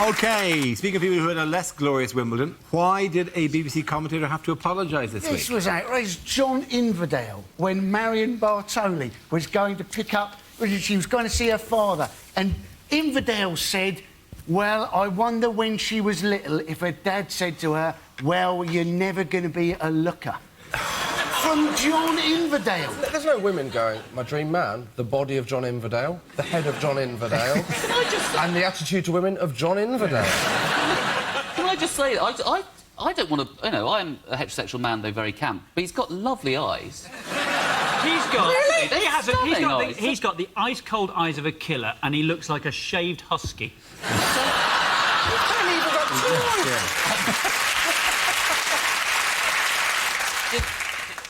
OK, speaking of people who had a less glorious Wimbledon, why did a BBC commentator have to apologise this week? This was outrageous. John Inverdale, when Marion Bartoli was going to pick up... She was going to see her father, and Inverdale said, well, I wonder when she was little if her dad said to her, well, you're never going to be a looker. From John Inverdale. There's no women going, my dream man, the body of John Inverdale, the head of John Inverdale, and the attitude to women of John Inverdale. Can I just say, I don't want to... You know, I'm a heterosexual man, though very camp, but he's got lovely eyes. He's got... Really? He's got the ice-cold eyes of a killer, and he looks like a shaved husky.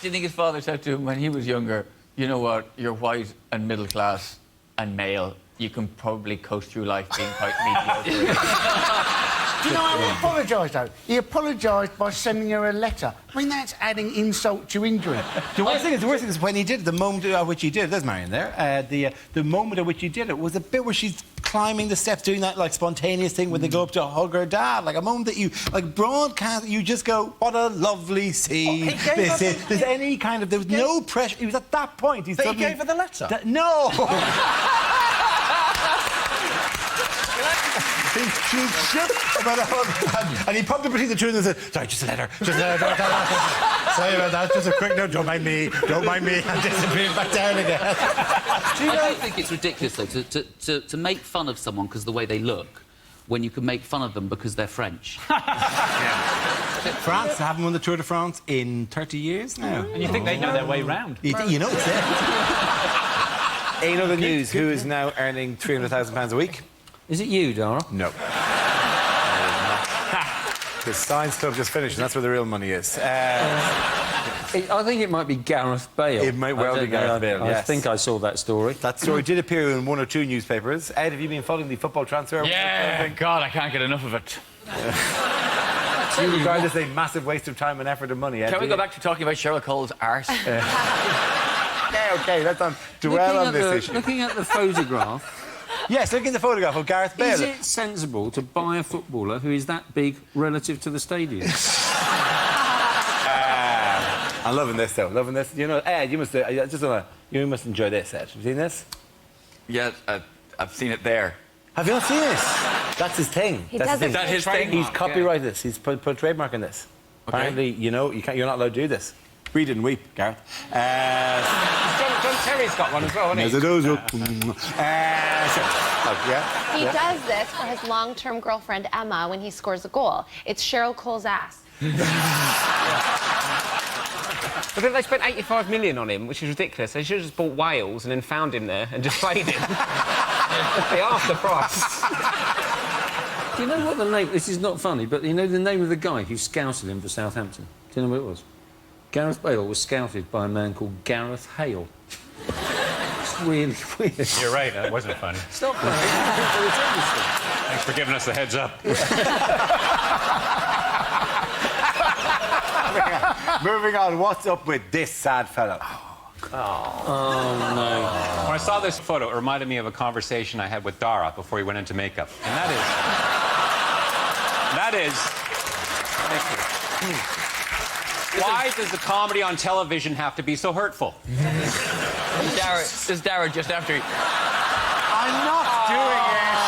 Do you think his father said to him when he was younger, you know what, you're white and middle class and male, you can probably coast through life being quite mediocre. Do you know how he apologised, though? He apologised by sending her a letter. I mean, that's adding insult to injury. The worst thing is when he did it, the moment at which he did it, there's Marion there, the moment at which he did it was a bit where she's climbing the steps, doing that, like, spontaneous thing where they go up to hug her dad, like a moment that you, like, broadcast, you just go, what a lovely scene this is. There's any kind of... There was no pressure. He was at that point. He gave her the letter? No! She just about a hug, and he popped up between the two and said, sorry, just a letter. Sorry about that, just a quick note, don't mind me, and disappeared back down again. I do think it's ridiculous, though, to make fun of someone because of the way they look, when you can make fun of them because they're French. France haven't won the Tour de France in 30 years now. And you think they know their way round. You know it's there. In other news, who is now earning £300,000 a week? Is it you, Dara? No. The Science Club just finished, and that's where the real money is. I think it might be Gareth Bale. It might well be Gareth Bale, I yes. think I saw that story. That story did appear in one or two newspapers. Ed, have you been following the football transfer? Yeah, God, I can't get enough of it. You regard this a massive waste of time and effort and money, Ed? Can we go back to talking about Cheryl Cole's arse? OK, let's dwell on this issue. Looking at the photograph... Yes, look at the photograph of Gareth Bale. Is it sensible to buy a footballer who is that big relative to the stadium? I'm loving this, though. Loving this. You know, Ed, you must enjoy this, Ed. Have you seen this? Yeah, I've seen it there. Have you not seen this? That's his thing. He does it. Is that his thing? He's copyrighted this. He's put a trademark on this. Okay. Apparently, you know, you're not allowed to do this. Read and weep, Gareth. John Terry's got one as well, hasn't he? He does this for his long-term girlfriend, Emma, when he scores a goal. It's Cheryl Cole's ass. But then they spent 85 million on him, which is ridiculous. They should have just bought Wales and then found him there and just played him. That'd be half the price. Do you know what the name... This is not funny, but you know the name of the guy who scouted him for Southampton? Do you know who it was? Gareth Bale was scouted by a man called Gareth Hale. That's really weird. You're right, that wasn't funny. Stop that. Thanks for giving us the heads up. Moving on, what's up with this sad fellow? Oh, no. When I saw this photo, it reminded me of a conversation I had with Dara before he went into makeup. And that is... Why does the comedy on television have to be so hurtful? This is Dara just after he... I'm not doing it!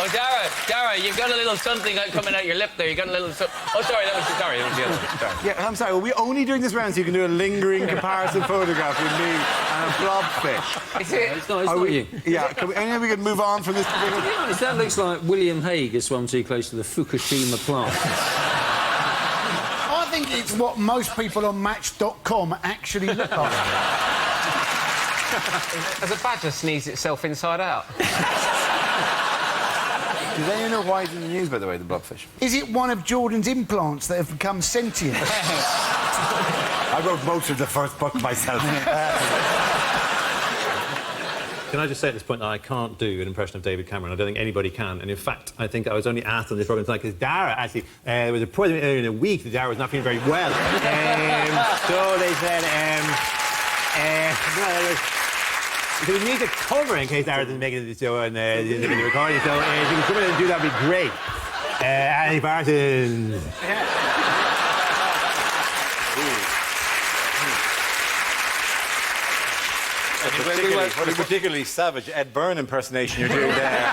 Oh, Dara, you've got a little something coming out your lip there. You got a little... Oh, sorry, that was the other one. Sorry. Yeah, I'm sorry, are we only doing this round so you can do a lingering comparison photograph with me and a blobfish? It's not you. Yeah, and we can move on from this particular... To be honest, that looks like William Hague has swum too close to the Fukushima plant. I think it's what most people on Match.com actually look like. Has a badger sneezed itself inside out? Does anyone know why it's in the news, by the way, the blobfish? Is it one of Jordan's implants that have become sentient? I wrote most of the first book myself. Can I just say at this point that I can't do an impression of David Cameron? I don't think anybody can. And in fact, I think I was only asked on this program tonight because Dara actually, there was a point earlier in the week that Dara was not feeling very well. So they said, so we need to cover in case Dara doesn't make it to the show and in the recording. So if you can come in and do that, would be great. Andy Parsons. What a particularly savage Ed Byrne impersonation you're doing there.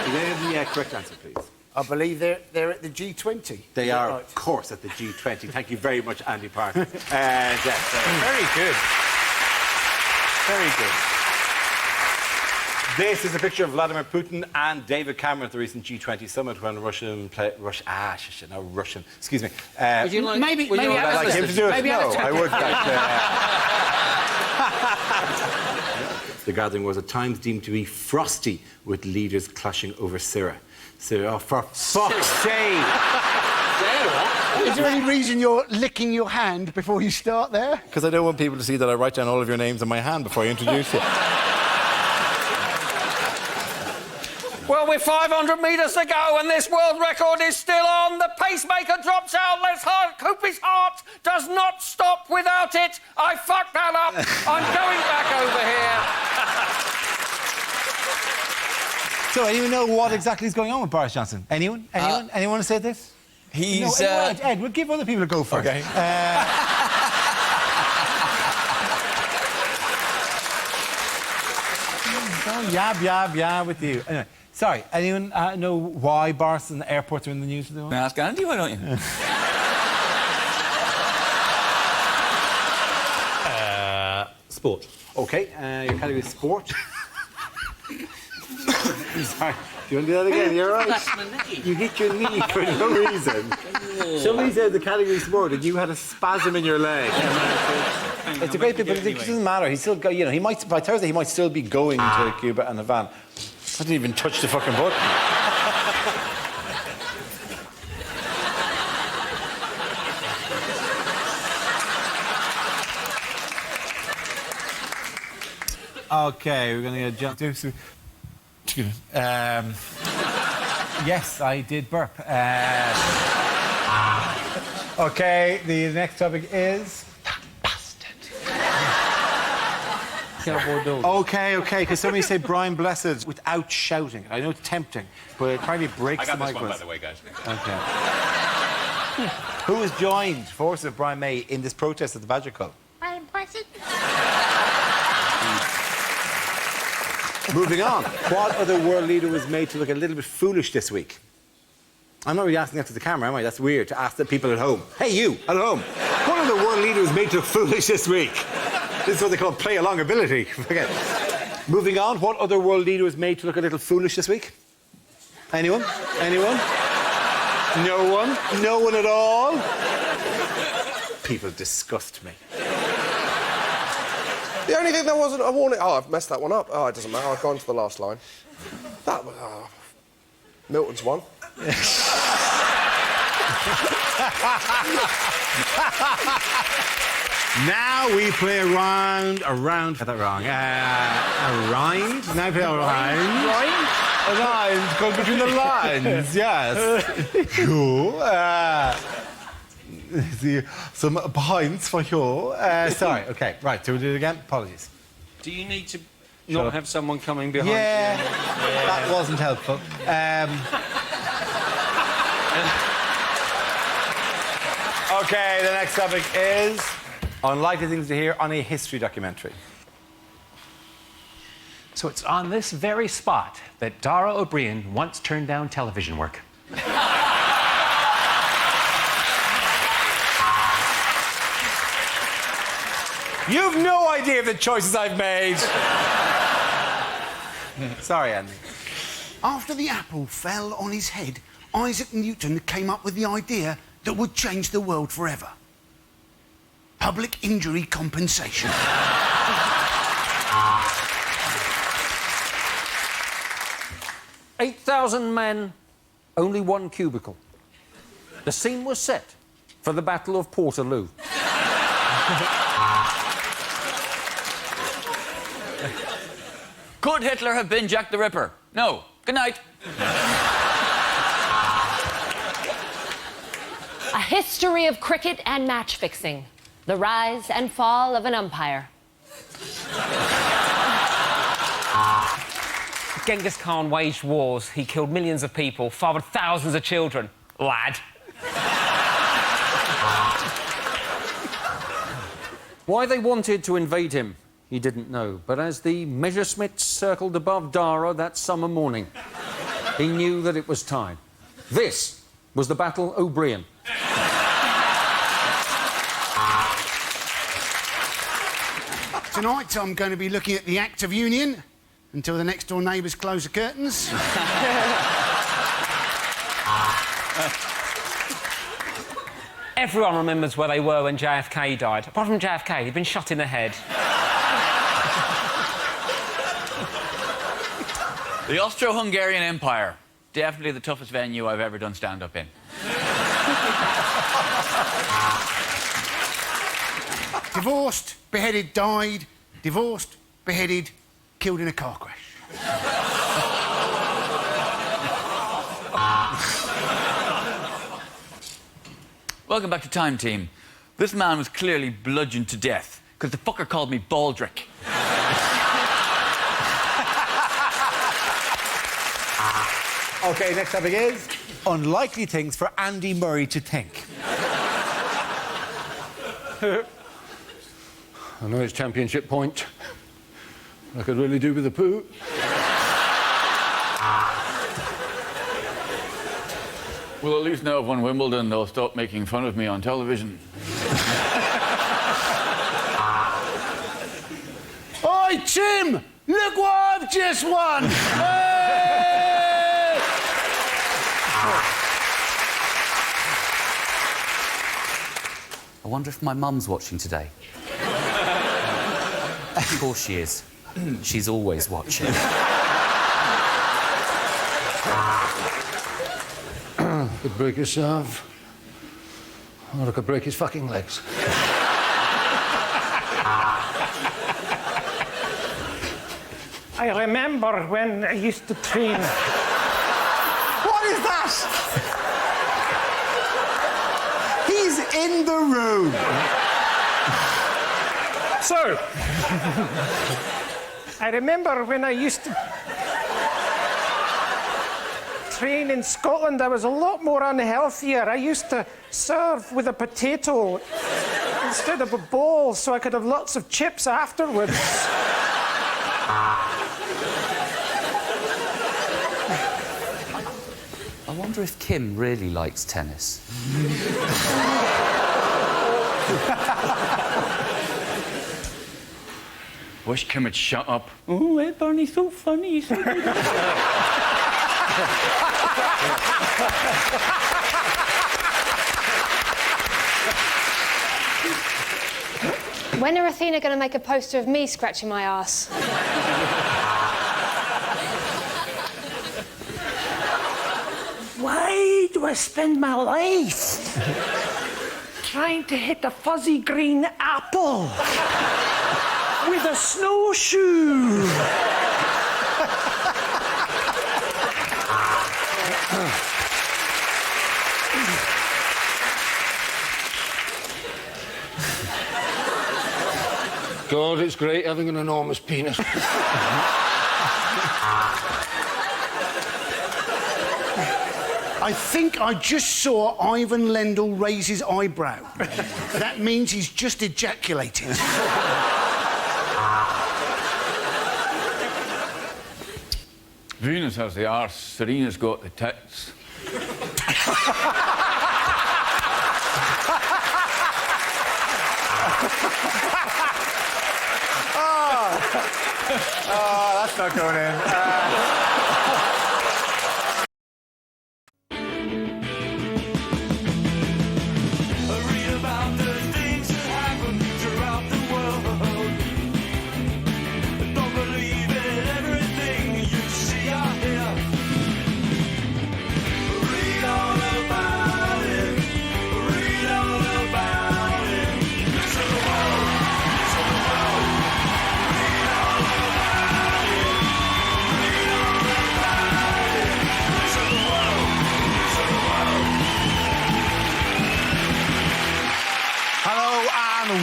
Is there the correct answer, please? I believe they're at the G20. They are, of course, at the G20. Thank you very much, Andy Parsons. Very good. Very good. This is a picture of Vladimir Putin and David Cameron at the recent G20 summit when Russian... Excuse me. Would you like... Maybe I'd like him to do it. Maybe No, I would like The gathering was at times deemed to be frosty, with leaders clashing over Syria. Oh, for fuck's sake! Is there any reason you're licking your hand before you start there? Because I don't want people to see that I write down all of your names on my hand before I introduce you. Well, with 500 metres to go and this world record is still on, the pacemaker drops out. Let's hope his heart does not stop without it. I fucked that up. I'm going back over here. So, anyone know what exactly is going on with Boris Johnson? Anyone? Anyone? Anyone want to say this? He's... No, Ed, we'll give other people a go first. OK. Yab with you. Anyway, sorry, anyone know why Boris and the airports are in the news today? Ask Andy, why don't you? Sport. OK, your category is sport. Sorry, do you want to do that again? You're right. You hit your knee for no reason. Somebody said the category is sport and you had a spasm in your leg. It's a great bit, but it doesn't matter. He's still, you know, he might by Thursday he might still be going to Cuba and Havana. I didn't even touch the fucking button. Okay, we're going to jump to... yes, I did burp. OK, the next topic is... OK, because somebody say Brian Blessed without shouting. I know it's tempting, but it probably breaks the microphone. I got this one, by the way, guys. OK. Who has joined forces of Brian May in this protest at the Badger Club? Brian Blessed. Moving on. What other world leader was made to look a little bit foolish this week? I'm not really asking that to the camera, am I? That's weird to ask the people at home. Hey, you, at home. What other world leader was made to look foolish this week? This is what they call play-along ability. Forget it. Moving on. What other world leader was made to look a little foolish this week? Anyone? Anyone? No one? No one at all? People disgust me. The only thing that wasn't a warning... Oh, I've messed that one up. Oh, it doesn't matter. I've gone to the last line. That was... Milton's one. Now we play a round. Got that wrong. A rind? Now we play a rind. A rind called Between the Lines, yes. Cool. Some points for you. Sorry, OK, right, so we'll do it again. Apologies. Do you need to not have someone coming behind Yeah, you? that wasn't helpful. OK, the next topic is unlikely things to hear on a history documentary. So it's on this very spot that Dara O'Brien once turned down television work. You've no idea of the choices I've made. Sorry, Andy. After the apple fell on his head, Isaac Newton came up with the idea that would change the world forever. Public injury compensation. 8,000 men, only one cubicle. The scene was set for the Battle of Portaloo. Could Hitler have been Jack the Ripper? No. Good night. A history of cricket and match fixing. The rise and fall of an umpire. Genghis Khan waged wars. He killed millions of people, fathered thousands of children. Lad. Why they wanted to invade him, he didn't know. But as the Messerschmitts circled above Dara that summer morning, he knew that it was time. This was the Battle O'Brien. Tonight, I'm going to be looking at the Act of Union until the next-door neighbours close the curtains. Everyone remembers where they were when JFK died. Apart from JFK, he'd been shot in the head. The Austro-Hungarian Empire. Definitely the toughest venue I've ever done stand-up in. Divorced, beheaded, died. Divorced, beheaded, killed in a car crash. Welcome back to Time Team. This man was clearly bludgeoned to death because the fucker called me Baldrick. OK, next topic is unlikely things for Andy Murray to think. I know it's championship point. I could really do with a poo. Well, at least now I've won Wimbledon, they'll stop making fun of me on television. Oi, Tim! Look what I've just won! Hey! I wonder if my mum's watching today. Of course she is. She's always watching. Could break his serve. Or I could break his fucking legs. I remember when I used to train. What is that? He's in the room. So, I remember when I used to train in Scotland, I was a lot more unhealthier. I used to serve with a potato instead of a bowl so I could have lots of chips afterwards. I wonder if Kim really likes tennis. Wish Kim would shut up. Oh, hey, Barney's so funny. He's so good. When are Athena going to make a poster of me scratching my ass? Why do I to spend my life trying to hit a fuzzy green apple with a snowshoe. God, it's great having an enormous penis. I think I just saw Ivan Lendl raise his eyebrow. That means he's just ejaculated. Venus has the arse, Serena's got the tits. Oh, that's not going in.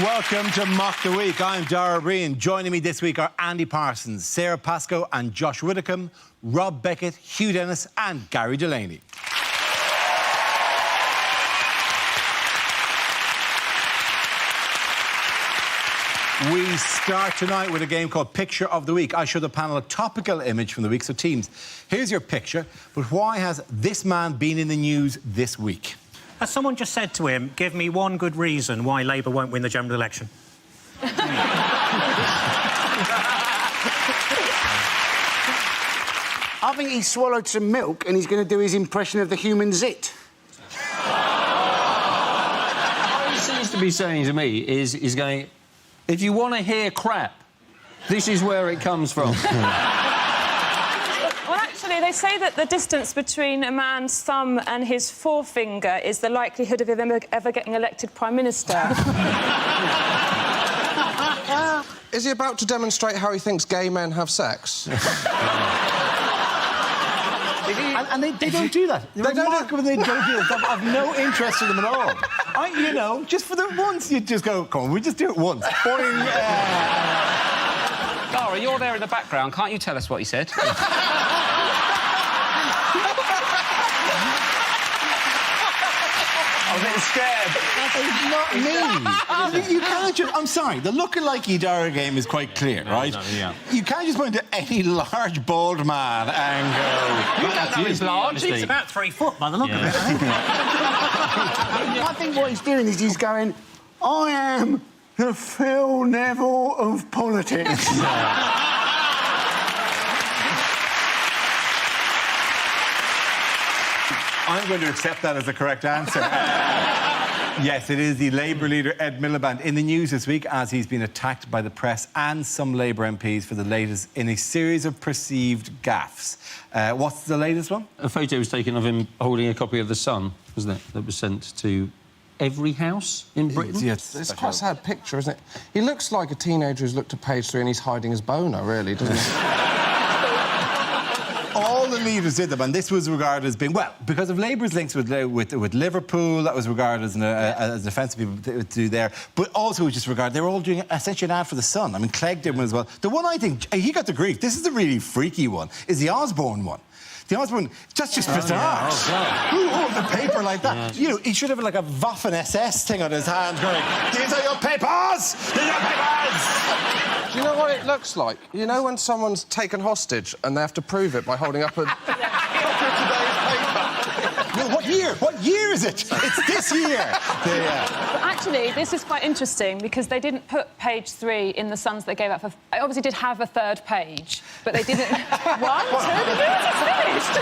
Welcome to Mock the Week. I'm Dara Breen. Joining me this week are Andy Parsons, Sarah Pascoe and Josh Widdicombe, Rob Beckett, Hugh Dennis and Gary Delaney. We start tonight with a game called Picture of the Week. I show the panel a topical image from the week. So teams, here's your picture, but why has this man been in the news this week? As someone just said to him, give me one good reason why Labour won't win the general election. I think he swallowed some milk and he's going to do his impression of the human zit. What he seems to be saying to me is he's going, if you want to hear crap, this is where it comes from. Well, actually, they say that the distance between a man's thumb and his forefinger is the likelihood of him ever getting elected Prime Minister. Is he about to demonstrate how he thinks gay men have sex? And they don't do that. They're remarkable they don't do it. I've no interest in them at all. You know, just for the once, you just go, come on, we just do it once. Boing. Dara, you're there in the background. Can't you tell us what he said? I was a bit scared. It's not me. You can't just... I'm sorry, the look-alike Dara game is quite clear, right? No, yeah. You can't just point to any large, bald man and go... You don't know he's large. He's about 3 foot by the look of it. I think what he's doing is he's going, I am the Phil Neville of politics. I'm going to accept that as the correct answer. Yes, it is the Labour leader, Ed Miliband, in the news this week as he's been attacked by the press and some Labour MPs for the latest in a series of perceived gaffes. What's the latest one? A photo was taken of him holding a copy of The Sun, wasn't it? That was sent to every house in Britain. Yes. It's quite a sad picture, isn't it? He looks like a teenager who's looked at page 3 and he's hiding his boner, really, doesn't he? All the leaders did them, and this was regarded as being, well, because of Labour's links with Liverpool, that was regarded as an offence people to do there, but also it was just regarded, they were all doing essentially an ad for The Sun. I mean, Clegg did one as well. The one I think, he got the grief, this is the really freaky one, is the Osborne one. The Osborne, that's just bizarre. Who holds a paper like that? Yeah. You know, he should have like a Waffen-SS thing on his hand going, these are your papers! These are your papers! Do you know what it looks like? You know when someone's taken hostage and they have to prove it by holding up a... No, what year? What year is it? It's this year. But actually, this is quite interesting because they didn't put page 3 in the Suns they gave out for... It obviously did have a third page, but they didn't... One, two, it's finished!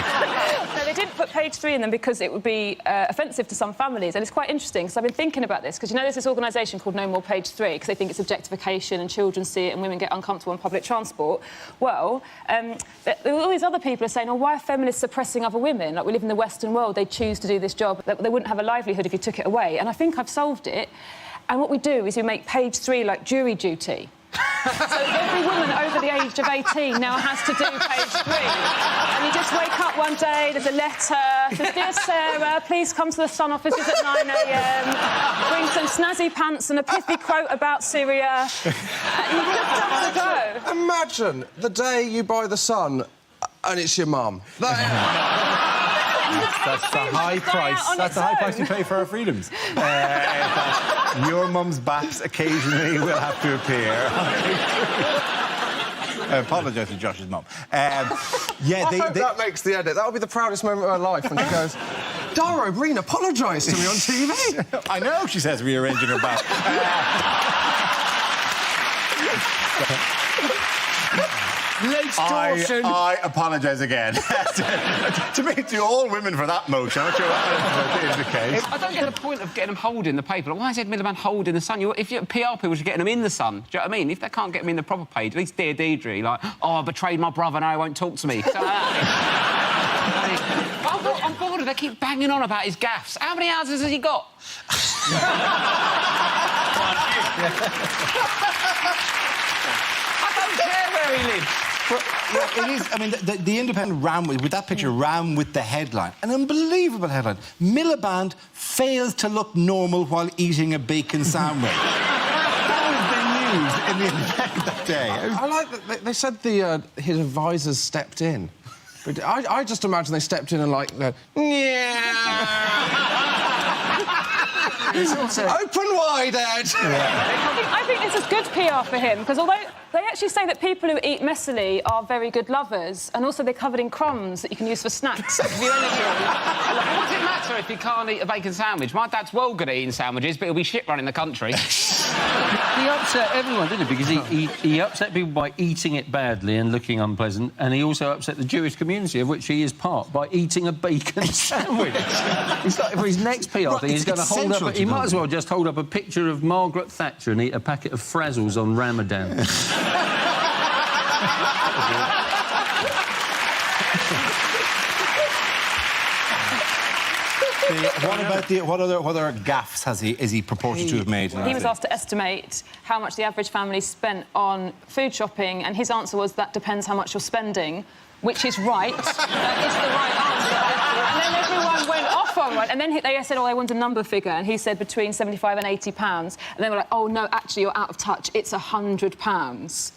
So they didn't put page 3 in them because it would be offensive to some families, and it's quite interesting because I've been thinking about this because, you know, there's this organisation called No More Page 3 because they think it's objectification and children see it and women get uncomfortable on public transport. Well, all these other people are saying, oh, why are feminists suppressing other women? Like, we live in the Western world, they choose to do this job. They wouldn't have a livelihood if you took it away. And I think I've solved it. And what we do is we make page 3 like jury duty. So every woman over the age of 18 now has to do page 3. And you just wake up one day, there's a letter, says, Dear Sarah, please come to the Sun offices at 9 a.m. Bring some snazzy pants and a pithy quote about Syria. You just have to go. Imagine the day you buy the Sun and it's your mum. That's the high price. That's the high price you pay for our freedoms. Your mum's baps occasionally will have to appear. I apologise to Josh's mum. I hope that makes the edit. That'll be the proudest moment of my life when she goes, Dara O'Brien apologised to me on TV. I know, she says, rearranging her back. I apologise again. to all women for that motion. I'm not sure that is the case. I don't get the point of getting them holding the paper. Like, why is Ed Miliband holding the Sun? If you're PR people should get them in the Sun. Do you know what I mean? If they can't get them in the proper page, at least Dear Deirdre, like, oh, I betrayed my brother, now he won't talk to me. I'm bored. They keep banging on about his gaffes. How many houses has he got? I don't care where he lives. But, yeah, it is. I mean, the Independent ran with that picture, ran with the headline, an unbelievable headline. Miliband fails to look normal while eating a bacon sandwich. That was the news in the Independent that day. I like that they said his advisors stepped in, but I just imagine they stepped in and like, open wide, Ed. I think this is good PR for him because although they actually say that people who eat messily are very good lovers, and also they're covered in crumbs that you can use for snacks. What does it matter if you can't eat a bacon sandwich? My dad's well good at eating sandwiches, but he'll be shit running the country. He upset everyone, didn't he? Because he upset people by eating it badly and looking unpleasant, and he also upset the Jewish community, of which he is part, by eating a bacon sandwich. It's like, for his next PR thing, he's going to hold up... He might as well just hold up a picture of Margaret Thatcher and eat a packet of Frazzles on Ramadan. What other gaffes is he purported to have made? He was asked to estimate how much the average family spent on food shopping, and his answer was, that depends how much you're spending, which is right. That is the right answer. And then everyone went off on one. And then they said, oh, I want a number figure. And he said between £75 and £80. And they were like, oh, no, actually, you're out of touch. It's £100.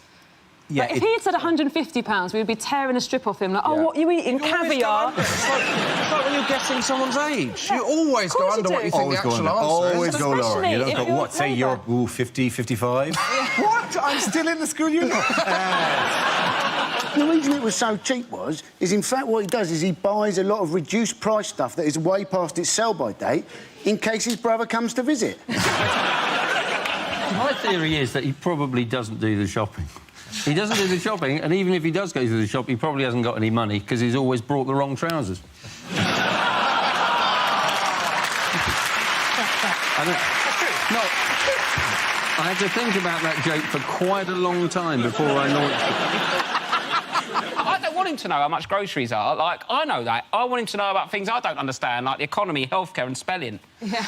Yeah, like, if he had said £150, we would be tearing a strip off him. Like, oh, what are you eating? Caviar? It's like when you're guessing someone's age. You always go under what you think the actual answer is. Always go lower. You don't go, what, say you're 50, 55? What? I'm still in the school uniform. The reason it was so cheap is in fact what he does is he buys a lot of reduced price stuff that is way past its sell-by date in case his brother comes to visit. My theory is that he probably doesn't do the shopping. He doesn't do the shopping, and even if he does go to the shop, he probably hasn't got any money because he's always brought the wrong trousers. I had to think about that joke for quite a long time before I launched it. I don't want him to know how much groceries are. Like, I know that. I want him to know about things I don't understand, like the economy, healthcare and spelling. Yeah.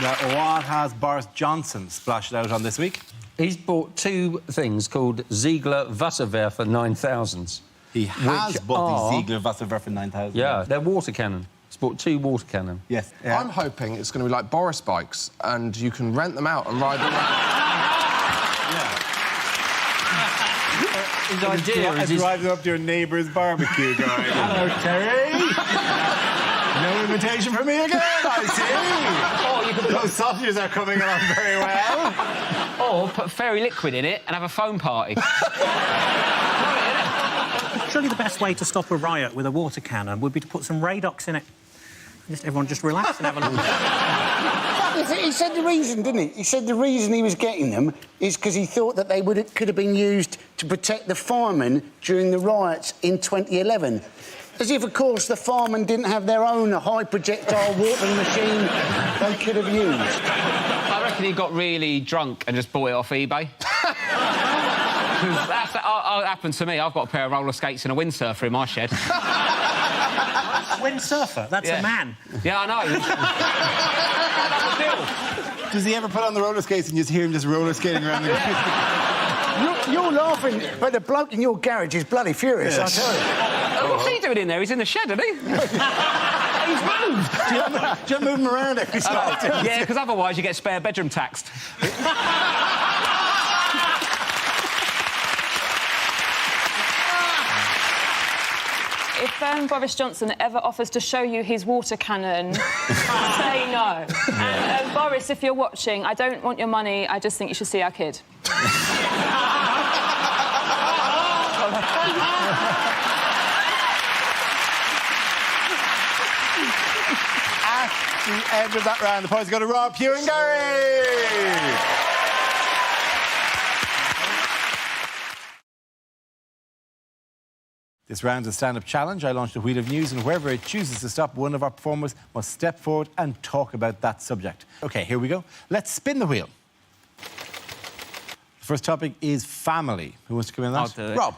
Now, what has Boris Johnson splashed out on this week? He's bought two things called Ziegler Wasserwerfer 9000s. He has bought the Ziegler Wasserwerfer 9000. Yeah, they're water cannon. He's bought two water cannon. Yes. Yeah. I'm hoping it's going to be like Boris bikes, and you can rent them out and ride them around. His idea is driving up to your neighbour's barbecue, guy. Hello, Terry. No invitation for me again, I see. Oh, you could those sausages are coming along very well. Or put fairy liquid in it and have a foam party. Surely the best way to stop a riot with a water cannon would be to put some Radox in it. Everyone just relax and have a look. He said the reason, didn't he? He said the reason he was getting them is because he thought that they could have been used to protect the firemen during the riots in 2011. As if, of course, the firemen didn't have their own high projectile watering machine they could have used. I reckon he got really drunk and just bought it off eBay. That's what happened to me. I've got a pair of roller skates and a windsurfer in my shed. Windsurfer? That's a man. Yeah, I know. Does he ever put on the roller skates and just hear him just roller skating around the You're laughing, but the bloke in your garage is bloody furious, I tell you. What's he doing in there? He's in the shed, isn't he? He's moved! Do you move him around every so often? Yeah, because otherwise you get spare bedroom taxed. If Boris Johnson ever offers to show you his water cannon, say no. And Boris, if you're watching, I don't want your money, I just think you should see our kid. At the end of that round, the points go to Rob, Hugh and Gary! This round is a stand-up challenge. I launched a wheel of news, and wherever it chooses to stop, one of our performers must step forward and talk about that subject. OK, here we go. Let's spin the wheel. The first topic is family. Who wants to come in on that? I'll do it. Rob.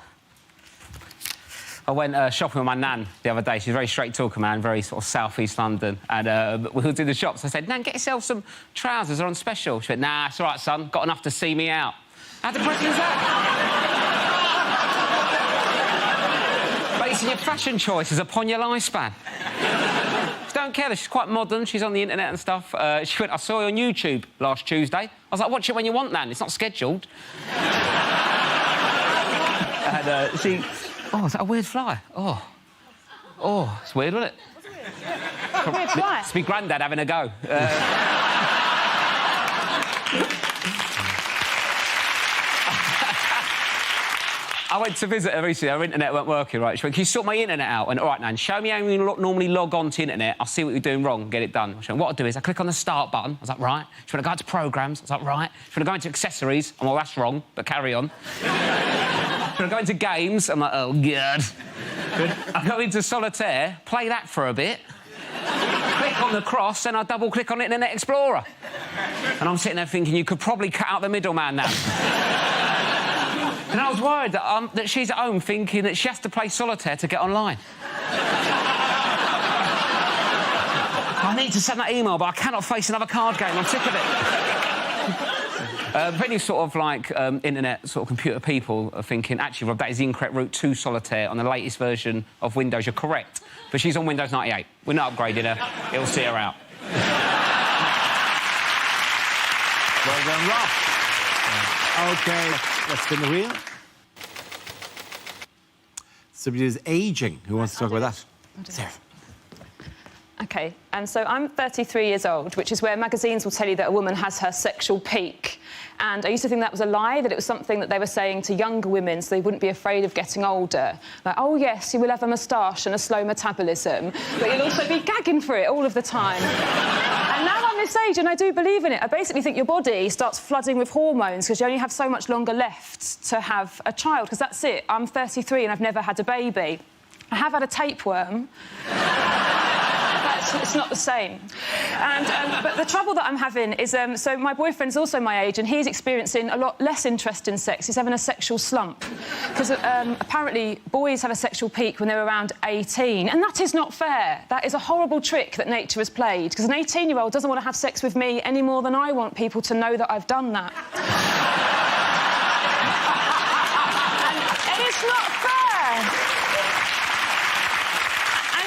I went shopping with my nan the other day. She's a very straight-talker, man, very sort of south-east London. And we were doing the shops. I said, Nan, get yourself some trousers. They're on special. She went, nah, it's all right, son. Got enough to see me out. How depressing is that? Basing your fashion choices upon your lifespan. She don't care that she's quite modern. She's on the internet and stuff. She went, I saw you on YouTube last Tuesday. I was like, watch it when you want, Nan. It's not scheduled. And she... Oh, is that a weird fly? Oh, it's weird, wasn't it? Weird fly? It's my granddad having a go. I went to visit her recently. Her internet weren't working, right? She went, can you sort my internet out? And all right, Nan, show me how you normally log on to internet. I'll see what you're doing wrong and get it done. She went, what I'll do is I click on the start button. I was like, right. She went, I go into programs. I was like, right. She went, I go into accessories. I'm like, that's wrong, but carry on. She went, I go into games. I'm like, oh, God. I go into solitaire, play that for a bit. Click on the cross, then I double-click on Internet Explorer. And I'm sitting there thinking, you could probably cut out the middleman now. And I was worried that she's at home thinking that she has to play solitaire to get online. I need to send that email, but I cannot face another card game. I'm sick of it. Many sort of, like, internet sort of computer people are thinking, actually, Rob, that is the incorrect route to solitaire on the latest version of Windows. You're correct. But she's on Windows 98. We're not upgrading her. It'll see her out. Well done, Rob. OK, let's spin the wheel. Somebody who's ageing. Who wants to talk about that? Sarah. OK, and so I'm 33 years old, which is where magazines will tell you that a woman has her sexual peak. And I used to think that was a lie, that it was something that they were saying to younger women so they wouldn't be afraid of getting older. Like, oh, yes, you will have a moustache and a slow metabolism, but you'll also be gagging for it all of the time. And now I'm this age and I do believe in it. I basically think your body starts flooding with hormones because you only have so much longer left to have a child, because that's it. I'm 33 and I've never had a baby. I have had a tapeworm. It's not the same. And, but the trouble that I'm having is... so my boyfriend's also my age and he's experiencing a lot less interest in sex. He's having a sexual slump. Because apparently boys have a sexual peak when they're around 18. And that is not fair. That is a horrible trick that nature has played. Because an 18-year-old doesn't want to have sex with me any more than I want people to know that I've done that. and it's not fair.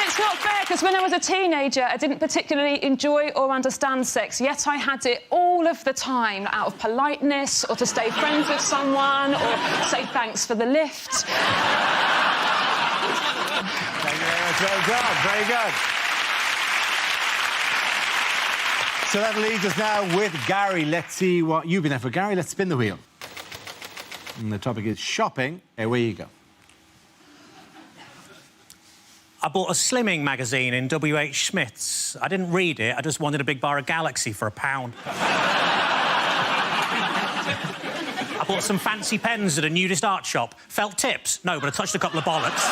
It's not fair, because when I was a teenager, I didn't particularly enjoy or understand sex, yet I had it all of the time, out of politeness, or to stay friends with someone, or say thanks for the lift. Thank you very much. Well done. Very good. So that leaves us now with Gary. Let's see what you've been at for. Gary, let's spin the wheel. And the topic is shopping. Away you go. I bought a slimming magazine in W.H. Smith's. I didn't read it, I just wanted a big bar of Galaxy for £1. I bought some fancy pens at a nudist art shop. Felt tips? No, but I touched a couple of bollocks.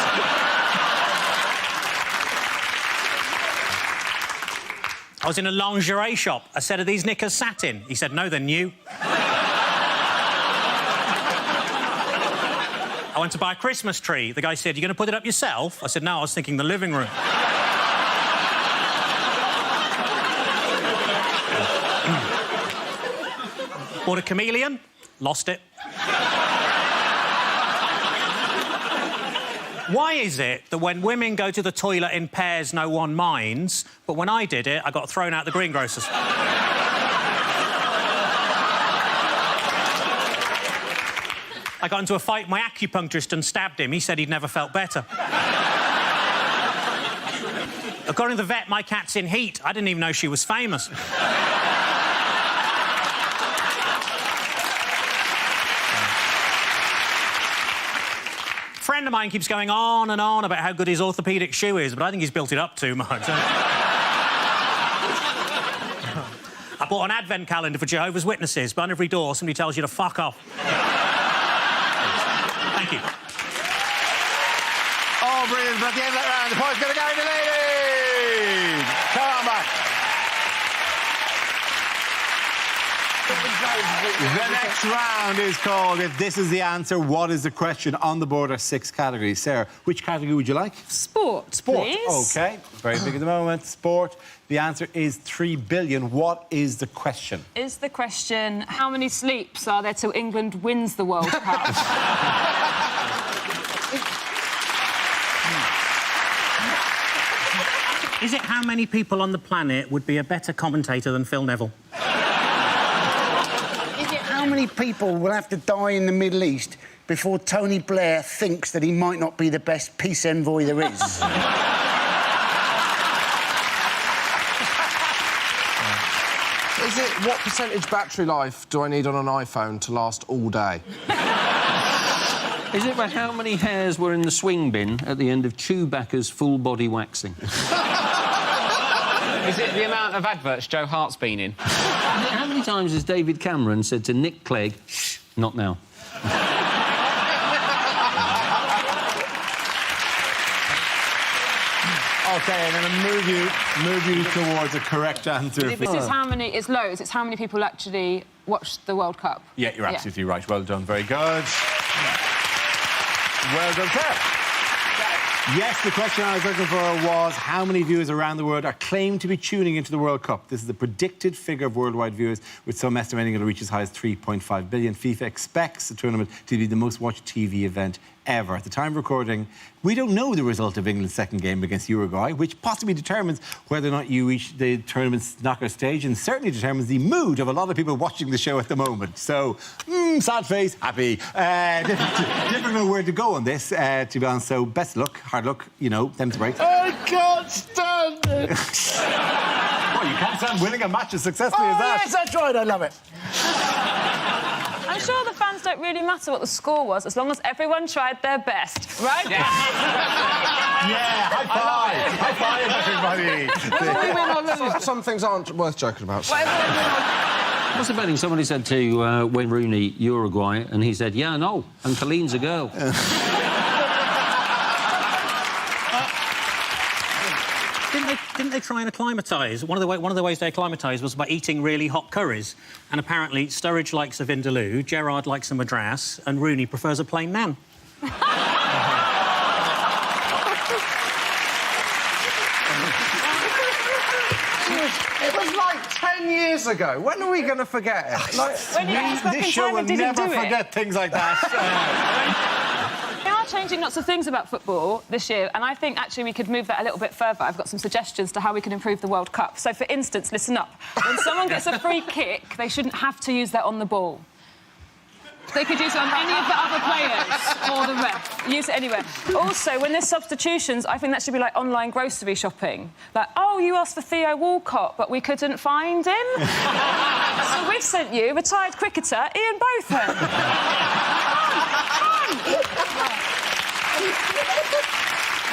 I was in a lingerie shop. I said, are these knickers satin? He said, no, they're new. I went to buy a Christmas tree. The guy said, you're going to put it up yourself? I said, no, I was thinking the living room. Bought a chameleon, lost it. Why is it that when women go to the toilet in pairs, no one minds, but when I did it, I got thrown out the greengrocers? I got into a fight with my acupuncturist and stabbed him. He said he'd never felt better. According to the vet, my cat's in heat. I didn't even know she was famous. A friend of mine keeps going on and on about how good his orthopaedic shoe is, but I think he's built it up too much. I bought an advent calendar for Jehovah's Witnesses, but on every door somebody tells you to fuck off. Thank you. Oh, brilliant. But at the end of that round, the point's going to go to the ladies. Come on back. The next round is called If This Is the Answer, What is the Question? On the board are 6 categories. Sarah, which category would you like? Sport, Sport, please. OK. Very big at the moment. Sport. The answer is 3 billion. What is the question? Is the question, how many sleeps are there till England wins the World Cup? Is it how many people on the planet would be a better commentator than Phil Neville? Is it how many people will have to die in the Middle East before Tony Blair thinks that he might not be the best peace envoy there is? Is it what percentage battery life do I need on an iPhone to last all day? Is it about how many hairs were in the swing bin at the end of Chewbacca's full-body waxing? Is it the amount of adverts Joe Hart's been in? How many times has David Cameron said to Nick Clegg, shh, not now? OK, I'm going to move you towards a correct answer. This is how many... It's loads. It's how many people actually watch the World Cup. Yeah, you're absolutely right. Well done. Very good. Well done, Sarah. Yes, the question I was looking for was how many viewers around the world are claimed to be tuning into the World Cup. This is the predicted figure of worldwide viewers, with some estimating it'll reach as high as 3.5 billion. FIFA expects the tournament to be the most watched TV event ever. At the time of recording, we don't know the result of England's second game against Uruguay, which possibly determines whether or not you reach the tournament's knockout stage, and certainly determines the mood of a lot of people watching the show at the moment. So, sad face, happy. Different know where to go on this, to be honest. So, best luck, hard luck, you know, them to break. I can't stand it! Well, you can't stand winning a match as successfully as that. Yes, that's right, I love it. I'm sure the fans don't really matter what the score was, as long as everyone tried their best, right? Yeah, high five! High five, everybody! Some things aren't worth joking about. What's the betting? Somebody said to Wayne Rooney, Uruguay, and he said, yeah, no, and Colleen's a girl. Didn't they try and acclimatise? One of the ways they acclimatised was by eating really hot curries. And apparently, Sturridge likes a vindaloo, Gerrard likes a madras, and Rooney prefers a plain naan. It was like 10 years ago. When are we going to forget it? This show will never forget things like that. They are changing lots of things about football this year, and I think actually we could move that a little bit further. I've got some suggestions to how we can improve the World Cup. So, for instance, listen up. When someone gets a free kick, they shouldn't have to use that on the ball. They could use it on any of the other players or the ref. Use it anywhere. Also, when there's substitutions, I think that should be like online grocery shopping. Like, oh, you asked for Theo Walcott, but we couldn't find him. So we've sent you retired cricketer Ian Botham.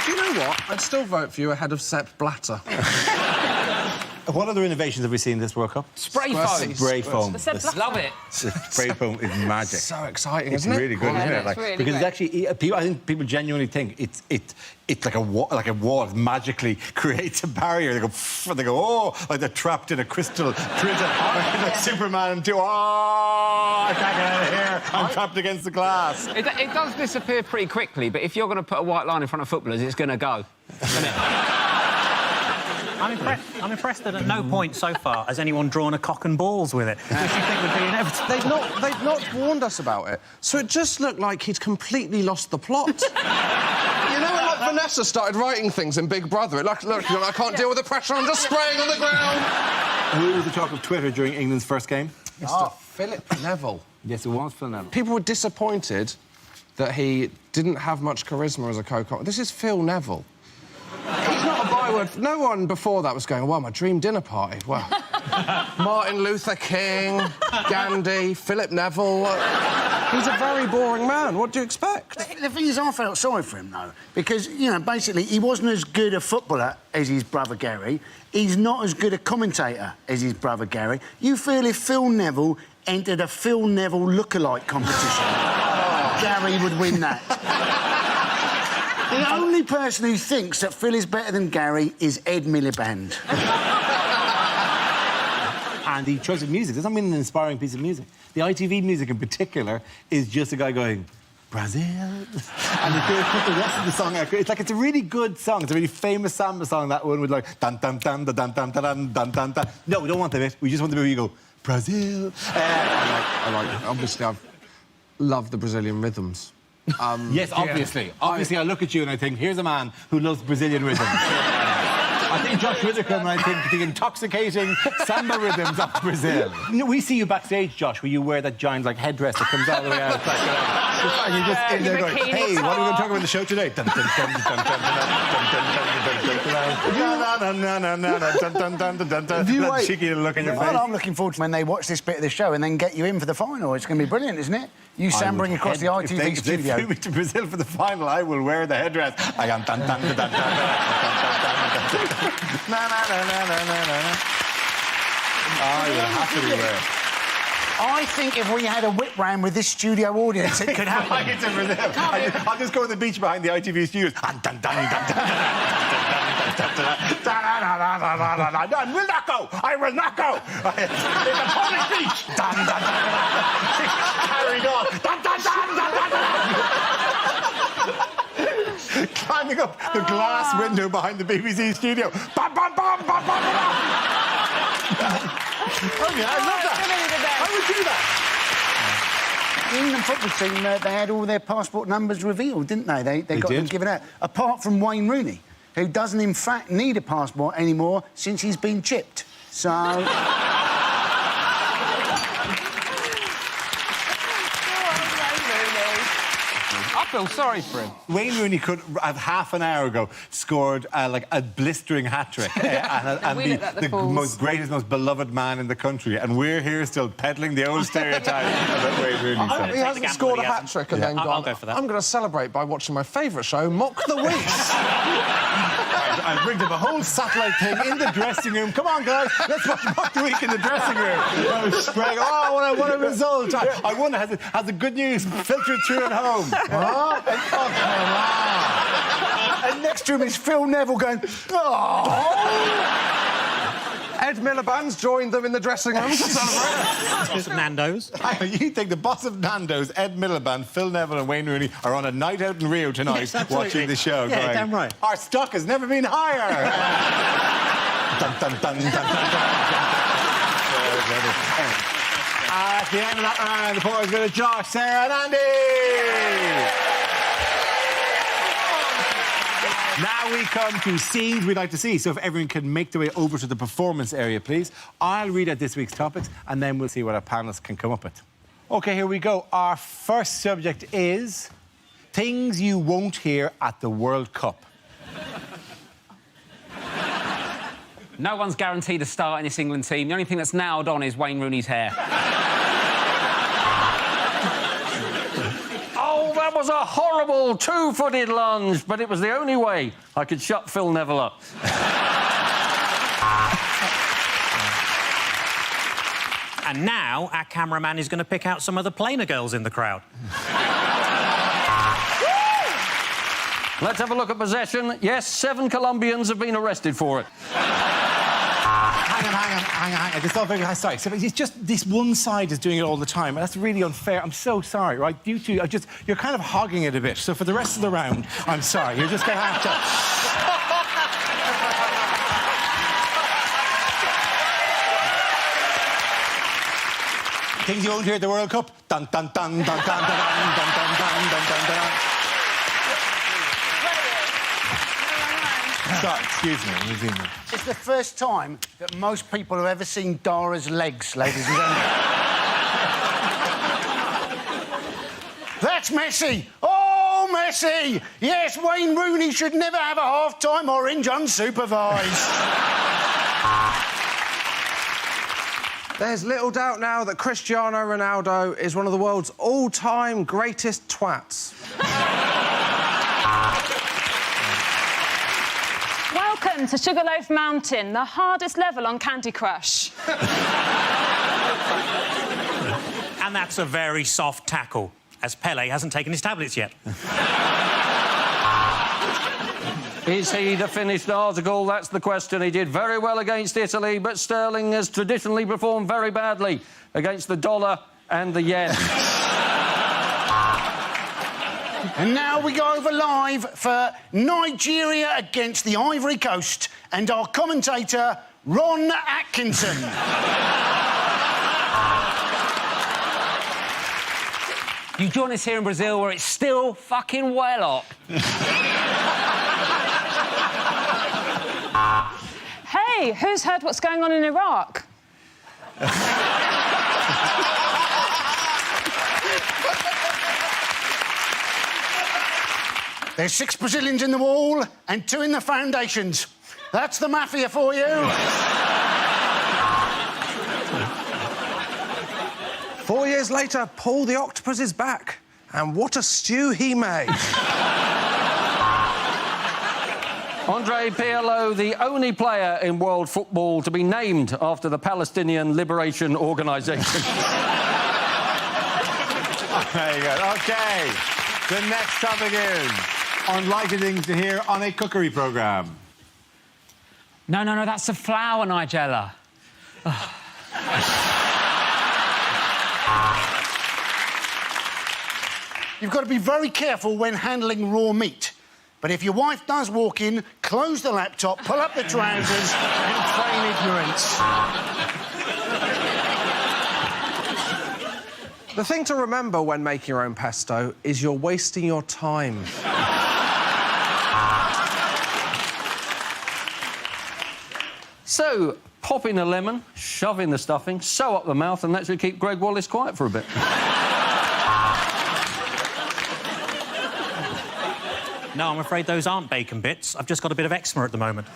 Do you know what? I'd still vote for you ahead of Sepp Blatter. What other innovations have we seen this World Cup? Spray foam. Spray foam. Love it. Spray foam is magic. So exciting, It's isn't it? really good, isn't it? it's really because great. it's actually, I think people genuinely think it's like a wall. It magically creates a barrier. They go, oh, like they're trapped in a crystal prison. Like Superman and oh, I can't get out of here. I'm trapped against the glass. It does disappear pretty quickly, but if you're going to put a white line in front of footballers, it's going to go. Isn't it? I'm impressed that at no point so far has anyone drawn a cock and balls with it, which you think would be inevitable. They've not warned us about it, so it just looked like he'd completely lost the plot. You know when, like, Vanessa started writing things in Big Brother? It looked like, I can't deal with the pressure, I'm just spraying on the ground. Who was the talk of Twitter during England's first game? Mr. Philip Neville. Yes, it was Phil Neville. People were disappointed that he didn't have much charisma as a co-commentator. This is Phil Neville. He's not a byword. No one before that was going, well, my dream dinner party. Well, Martin Luther King, Gandhi, Philip Neville. He's a very boring man. What do you expect? The thing is, I felt sorry for him, though, because, you know, basically, he wasn't as good a footballer as his brother Gary. He's not as good a commentator as his brother Gary. You feel if Phil Neville entered a Phil Neville lookalike competition, Gary would win that. The only person who thinks that Phil is better than Gary is Ed Miliband. And the choice of music doesn't mean an inspiring piece of music. The ITV music in particular is just a guy going, Brazil. And if you put the rest of the song out, it's a really good song. It's a really famous samba song, that one with like dun dun dun dun dun dun dun dun dun dun. No, we don't want the bit. We just want the bit where you go, Brazil. I like it. Obviously, I've loved the Brazilian rhythms. Yes, obviously. Obviously, I look at you and I think, here's a man who loves Brazilian rhythm. I think Josh Whittaker and I think the intoxicating samba rhythms of Brazil. You know, we see you backstage, Josh, where you wear that giant, like, headdress that comes all the way out. And you're just in there going, hey, what are we going to talk about in the show today? Dun, dun, dun, dun, dun, dun, dun, dun, that cheeky little look in your face. Well, I'm looking forward to when they watch this bit of the show and then get you in for the final. It's going to be brilliant, isn't it? You sambering across the ITV studio. If they flew me to Brazil for the final, I will wear the headdress. I am dun dun dun dun dun Oh, you'll happily wear it. I think if we had a whip round with this studio audience, it could happen. Like it's in Brazil. I'll just go on the beach behind the ITV studios. I will not go. I will not go. It's a public beach. Carried on. Climbing up the glass window behind the BBC studio. Bam, bam, bam, bam, bam, bam. Oh, yeah, I love that. How would you do that? The England football team, they had all their passport numbers revealed, didn't they? They got them given out. Apart from Wayne Rooney, who doesn't, in fact, need a passport anymore since he's been chipped. So... I feel sorry for him. Wayne Rooney could have half an hour ago scored like a blistering hat-trick and be the greatest, most beloved man in the country, and we're here still peddling the old stereotype about Wayne Rooney. He hasn't scored a hat-trick and then gone, I'll go for that. I'm going to celebrate by watching my favourite show, Mock the Weeks. I bring them a whole satellite thing in the dressing room. Come on, guys, let's watch Mock the Week in the dressing room. Oh, what a result. I wonder, has the good news filtered through at home? And next to him is Phil Neville going, oh! Ed Miliband's joined them in the dressing room to celebrate. Boss of Nando's. You think the boss of Nando's, Ed Miliband, Phil Neville and Wayne Rooney are on a night out in Rio tonight watching the show Yeah, going, damn right. our stock has never been higher. Dun, dun, dun, dun, dun, dun. At the end of that round, the boys go to Josh, Sarah and Andy. Now we come to scenes we'd like to see. So if everyone can make their way over to the performance area, please. I'll read out this week's topics, and then we'll see what our panellists can come up with. OK, here we go. Our first subject is things you won't hear at the World Cup. No one's guaranteed a start in this England team. The only thing that's nailed on is Wayne Rooney's hair. was a horrible two-footed lunge, but it was the only way I could shut Phil Neville up. And now our cameraman is going to pick out some of the plainer girls in the crowd. Let's have a look at possession. Yes, 7 Colombians have been arrested for it. Hang on. It's not very... Sorry. So it's just this one side is doing it all the time. That's really unfair. I'm so sorry, right? You two are just... You're kind of hogging it a bit. So for the rest of the round, I'm sorry. You're just going to have to... Things you won't hear at the World Cup. Dun, dun, dun, dun, dun, dun, dun, dun, dun, dun, dun, dun, dun. Sorry, excuse me. It's the first time that most people have ever seen Dara's legs, ladies and gentlemen. That's Messi! Oh, Messi! Yes, Wayne Rooney should never have a half-time orange unsupervised. There's little doubt now that Cristiano Ronaldo is one of the world's all-time greatest twats. Welcome to Sugarloaf Mountain, the hardest level on Candy Crush. And that's a very soft tackle, as Pele hasn't taken his tablets yet. Is he the finished article? That's the question. He did very well against Italy, but Sterling has traditionally performed very badly against the dollar and the yen. And now we go over live for Nigeria against the Ivory Coast and our commentator, Ron Atkinson. You join us here in Brazil where it's still fucking well hot. Hey, who's heard what's going on in Iraq? There's 6 Brazilians in the wall and 2 in the foundations. That's the mafia for you. 4 years later, Paul the Octopus is back. And what a stew he made. Andre Pirlo, the only player in world football to be named after the Palestinian Liberation Organisation. There you go. OK. The next topic is unlikely things to hear on a cookery programme. No, that's the flour, Nigella. You've got to be very careful when handling raw meat. But if your wife does walk in, close the laptop, pull up the trousers and feign ignorance. The thing to remember when making your own pesto is you're wasting your time. So, pop in a lemon, shove in the stuffing, sew up the mouth, and that should keep Greg Wallace quiet for a bit. No, I'm afraid those aren't bacon bits. I've just got a bit of eczema at the moment.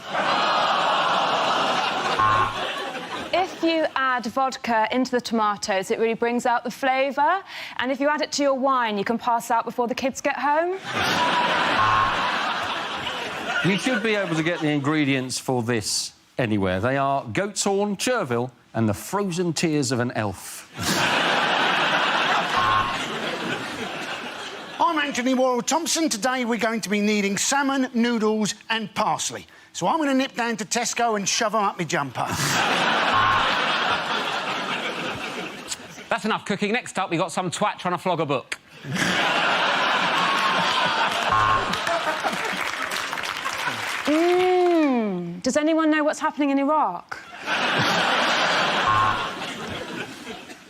If you add vodka into the tomatoes, it really brings out the flavour. And if you add it to your wine, you can pass out before the kids get home. You should be able to get the ingredients for this anywhere. They are goat's horn, chervil, and the frozen tears of an elf. I'm Anthony Worrell-Thompson. Today we're going to be needing salmon, noodles and parsley. So I'm going to nip down to Tesco and shove them up my jumper. That's enough cooking. Next up, we got some twat trying to flog a book. Does anyone know what's happening in Iraq?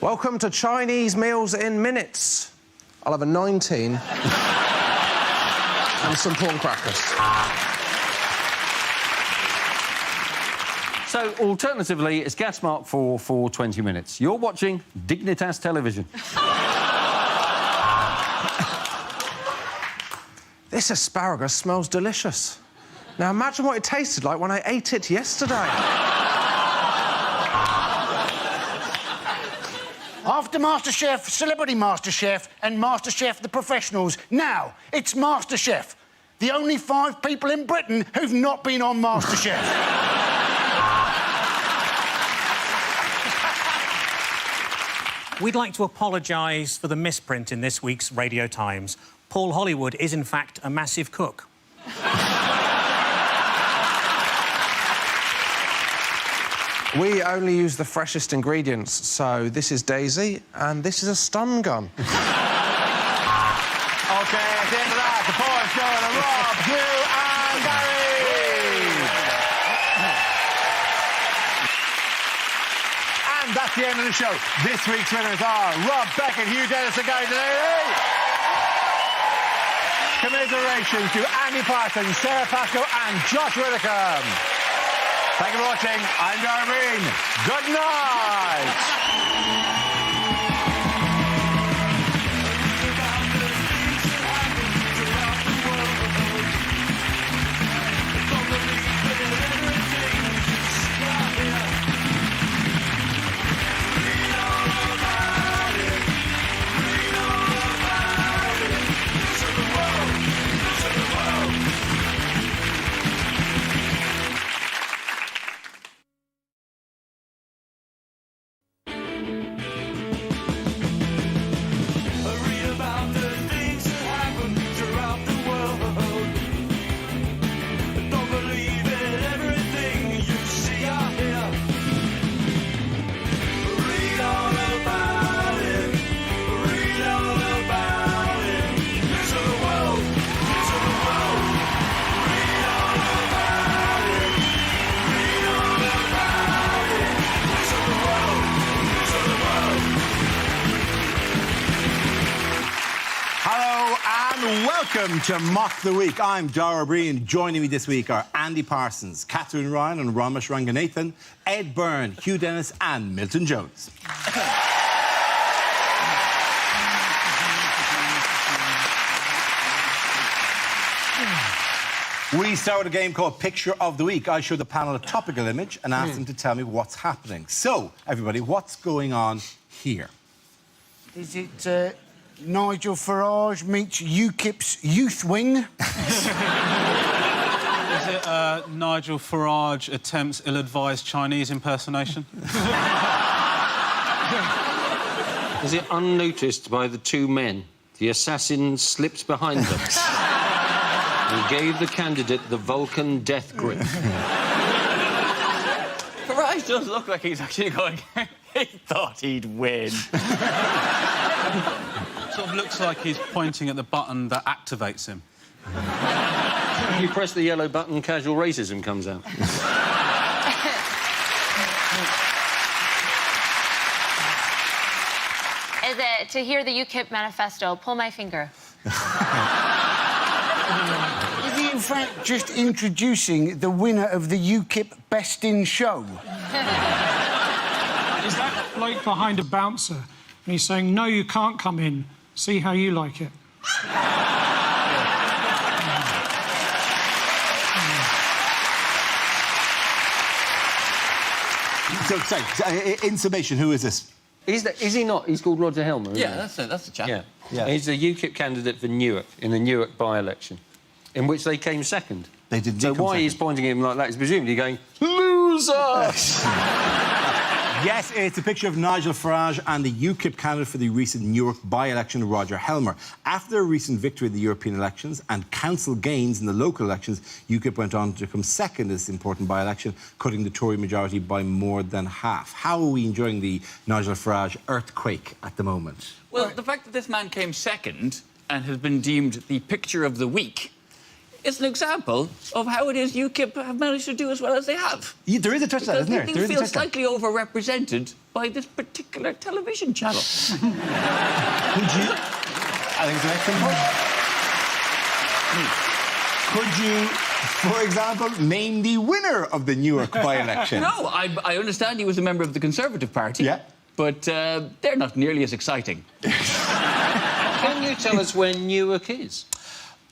Welcome to Chinese Meals in Minutes. I'll have a 19 and some prawn crackers. So, alternatively, it's gas mark 4 for 20 minutes. You're watching Dignitas Television. This asparagus smells delicious. Now, imagine what it tasted like when I ate it yesterday. After MasterChef, Celebrity MasterChef, and MasterChef The Professionals, now it's MasterChef. The only 5 people in Britain who've not been on MasterChef. We'd like to apologise for the misprint in this week's Radio Times. Paul Hollywood is, in fact, a massive cook. We only use the freshest ingredients, so this is Daisy, and this is a stun gun. OK, at the end of that, the points go to Rob, Hugh and Gary. And that's the end of the show. This week's winners are Rob Beckett, Hugh Dennis and Gary Delaney. Commiserations to Andy Parsons, Sarah Pascoe and Josh Widdicombe. Thank you for watching. I'm Darwin. Good night. Welcome to Mock the Week. I'm Dara Breen. Joining me this week are Andy Parsons, Catherine Ryan and Ramesh Ranganathan, Ed Byrne, Hugh Dennis and Milton Jones. We start with a game called Picture of the Week. I show the panel a topical image and ask them to tell me what's happening. So, everybody, what's going on here? Is it Nigel Farage meets UKIP's youth wing? Is it Nigel Farage attempts ill-advised Chinese impersonation? Is it unnoticed by the 2 men? The assassin slipped behind them and gave the candidate the Vulcan death grip. Farage does look like he's actually going... he thought he'd win. Sort of looks like he's pointing at the button that activates him. You press the yellow button, casual racism comes out. Is it to hear the UKIP manifesto? Pull my finger. Is he, in fact, just introducing the winner of the UKIP Best in Show? Is that bloke behind a bouncer? And he's saying, no, you can't come in. See how you like it. So, in summation, who is this? Is he not? He's called Roger Helmer, isn't Yeah, he? that's the chap. Yeah. He's the UKIP candidate for Newark, in the Newark by-election, in which they came second. They did. So why he's pointing at him like that is presumably going, loser! Yes, it's a picture of Nigel Farage and the UKIP candidate for the recent Newark by-election, Roger Helmer. After a recent victory in the European elections and council gains in the local elections, UKIP went on to come second in this important by-election, cutting the Tory majority by more than half. How are we enjoying the Nigel Farage earthquake at the moment? Well, the fact that this man came second and has been deemed the picture of the week is an example of how it is UKIP have managed to do as well as they have. Yeah, there is a touch to that, isn't there? They do feel slightly overrepresented by this particular television channel. Would you? I think it's an excellent point. Could you, for example, name the winner of the Newark by-election? No, I understand he was a member of the Conservative Party. Yeah. But they're not nearly as exciting. Can you tell us where Newark is?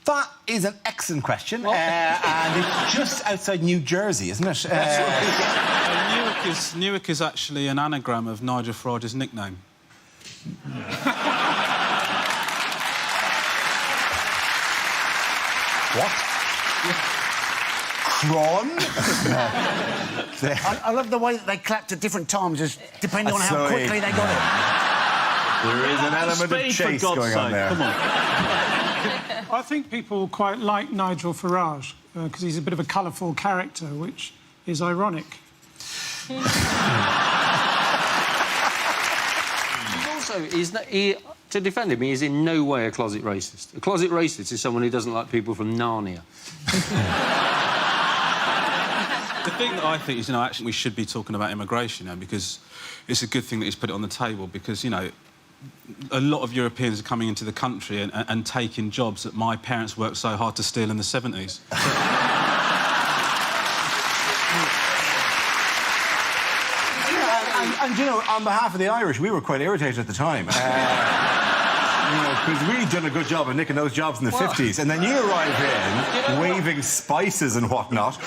That is an excellent question, and it's just outside New Jersey, isn't it? Newark is actually an anagram of Nigel Farage's nickname. What? Cron? I love the way that they clapped at different times, depending on how Sorry. quickly they got it. There is an element of chase going on there. Come on. I think people quite like Nigel Farage because he's a bit of a colourful character, which is ironic. To defend him, he is in no way a closet racist. A closet racist is someone who doesn't like people from Narnia. The thing that I think is, actually we should be talking about immigration now, because it's a good thing that he's put it on the table, because, a lot of Europeans are coming into the country and taking jobs that my parents worked so hard to steal in the 70s. And, on behalf of the Irish, we were quite irritated at the time. Because we'd done a good job of nicking those jobs in the 50s, and then you arrive in, waving spices and whatnot. We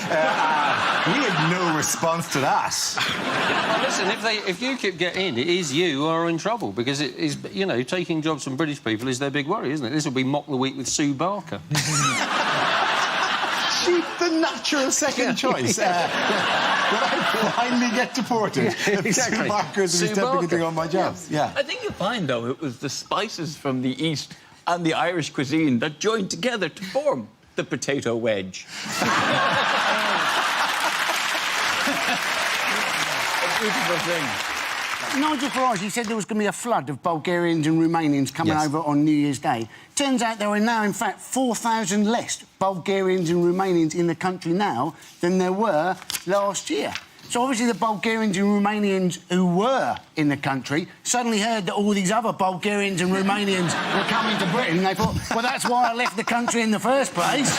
had no response to that. Well, listen, if UKIP get in, it is you who are in trouble, because it is, taking jobs from British people is their big worry, isn't it? This will be Mock the Week with Sue Barker. She's the natural second choice. When I finally get deported, Sue Barker's will be stepping into on my jobs. Yeah. I think you'll find, though, it was the spices from the East and the Irish cuisine that joined together to form the potato wedge. A beautiful thing. Nigel Farage, he said there was going to be a flood of Bulgarians and Romanians coming over on New Year's Day. Turns out there are now, in fact, 4,000 less Bulgarians and Romanians in the country now than there were last year. So obviously the Bulgarians and Romanians who were in the country suddenly heard that all these other Bulgarians and Romanians were coming to Britain, and they thought, well, that's why I left the country in the first place.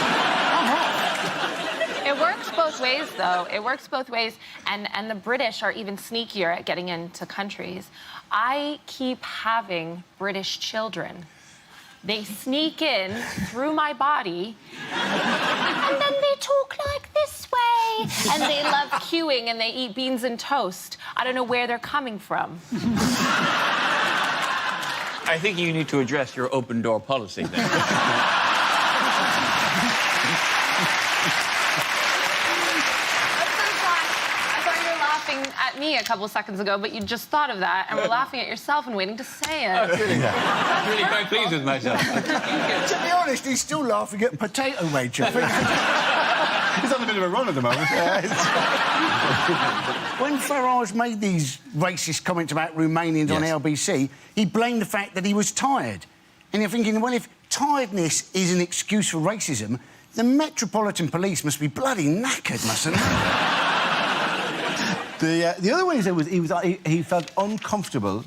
It works both ways, though. It works both ways, and the British are even sneakier at getting into countries. I keep having British children. They sneak in through my body, and then they talk like this way, and they love queuing, and they eat beans and toast. I don't know where they're coming from. I think you need to address your open-door policy there. At me a couple seconds ago, but you just thought of that and were laughing at yourself and waiting to say it. I'm really quite pleased with myself. To be honest, he's still laughing at potato wedge. He's on a bit of a run at the moment. When Farage made these racist comments about Romanians on LBC, he blamed the fact that he was tired. And you're thinking, well, if tiredness is an excuse for racism, the Metropolitan Police must be bloody knackered, mustn't they? The other one he said was he felt uncomfortable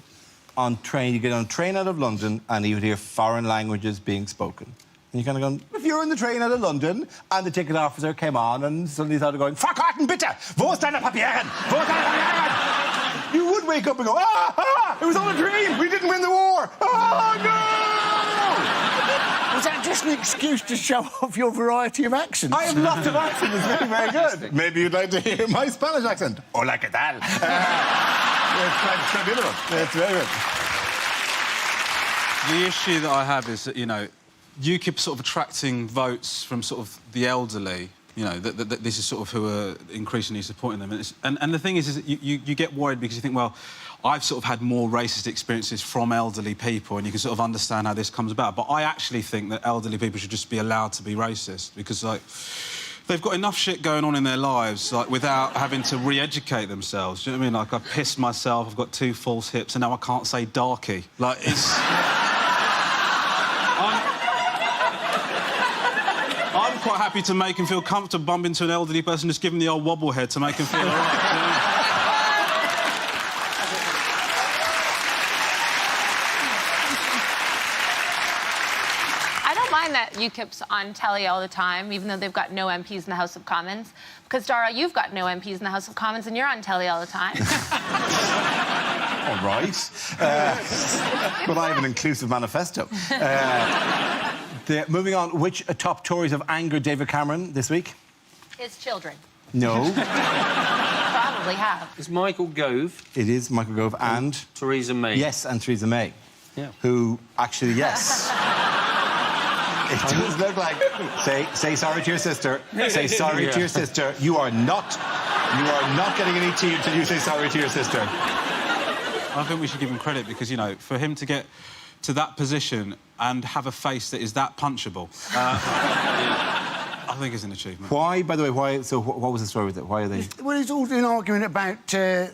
on train. You get on a train out of London and he would hear foreign languages being spoken. And you kind of go, if you're in the train out of London and the ticket officer came on and suddenly started going, Verkarten bitte! Wo ist deine Papieren? Wo ist deine Papieren? You would wake up and go, it was all a dream! We didn't win the war! Oh, no! Was that just an excuse to show off your variety of accents? I have lots of accents. It's very, very good. Maybe you'd like to hear my Spanish accent. Hola, ¿qué tal? It's beautiful. It's very good. The issue that I have is that, UKIP sort of attracting votes from sort of the elderly. That this is sort of who are increasingly supporting them. And the thing is that you get worried because you think, well, I've sort of had more racist experiences from elderly people, and you can sort of understand how this comes about. But I actually think that elderly people should just be allowed to be racist because, they've got enough shit going on in their lives, without having to re-educate themselves. Do you know what I mean? I've pissed myself, I've got 2 false hips, and now I can't say darky. It's... I'm quite happy to make him feel comfortable, bump into an elderly person, just give him the old wobble head to make him feel all right. I don't mind that UKIP's on telly all the time, even though they've got no MPs in the House of Commons. Because, Dara, you've got no MPs in the House of Commons and you're on telly all the time. All right. But I have an inclusive manifesto. Moving on, which top Tories have angered David Cameron this week? his children. No. Probably have. It's Michael Gove. It is Michael Gove and... Theresa May. Yes, and Theresa May. Yeah. Who, actually, yes. It does look like... Say sorry to your sister. Say sorry to your sister. You are not getting any tea until you say sorry to your sister. I think we should give him credit because, you know, for him to get to that position and have a face that is that punchable, I think it's an achievement. Why, by the way, why... So what was the story with it? Why are they... Well, it's all an argument about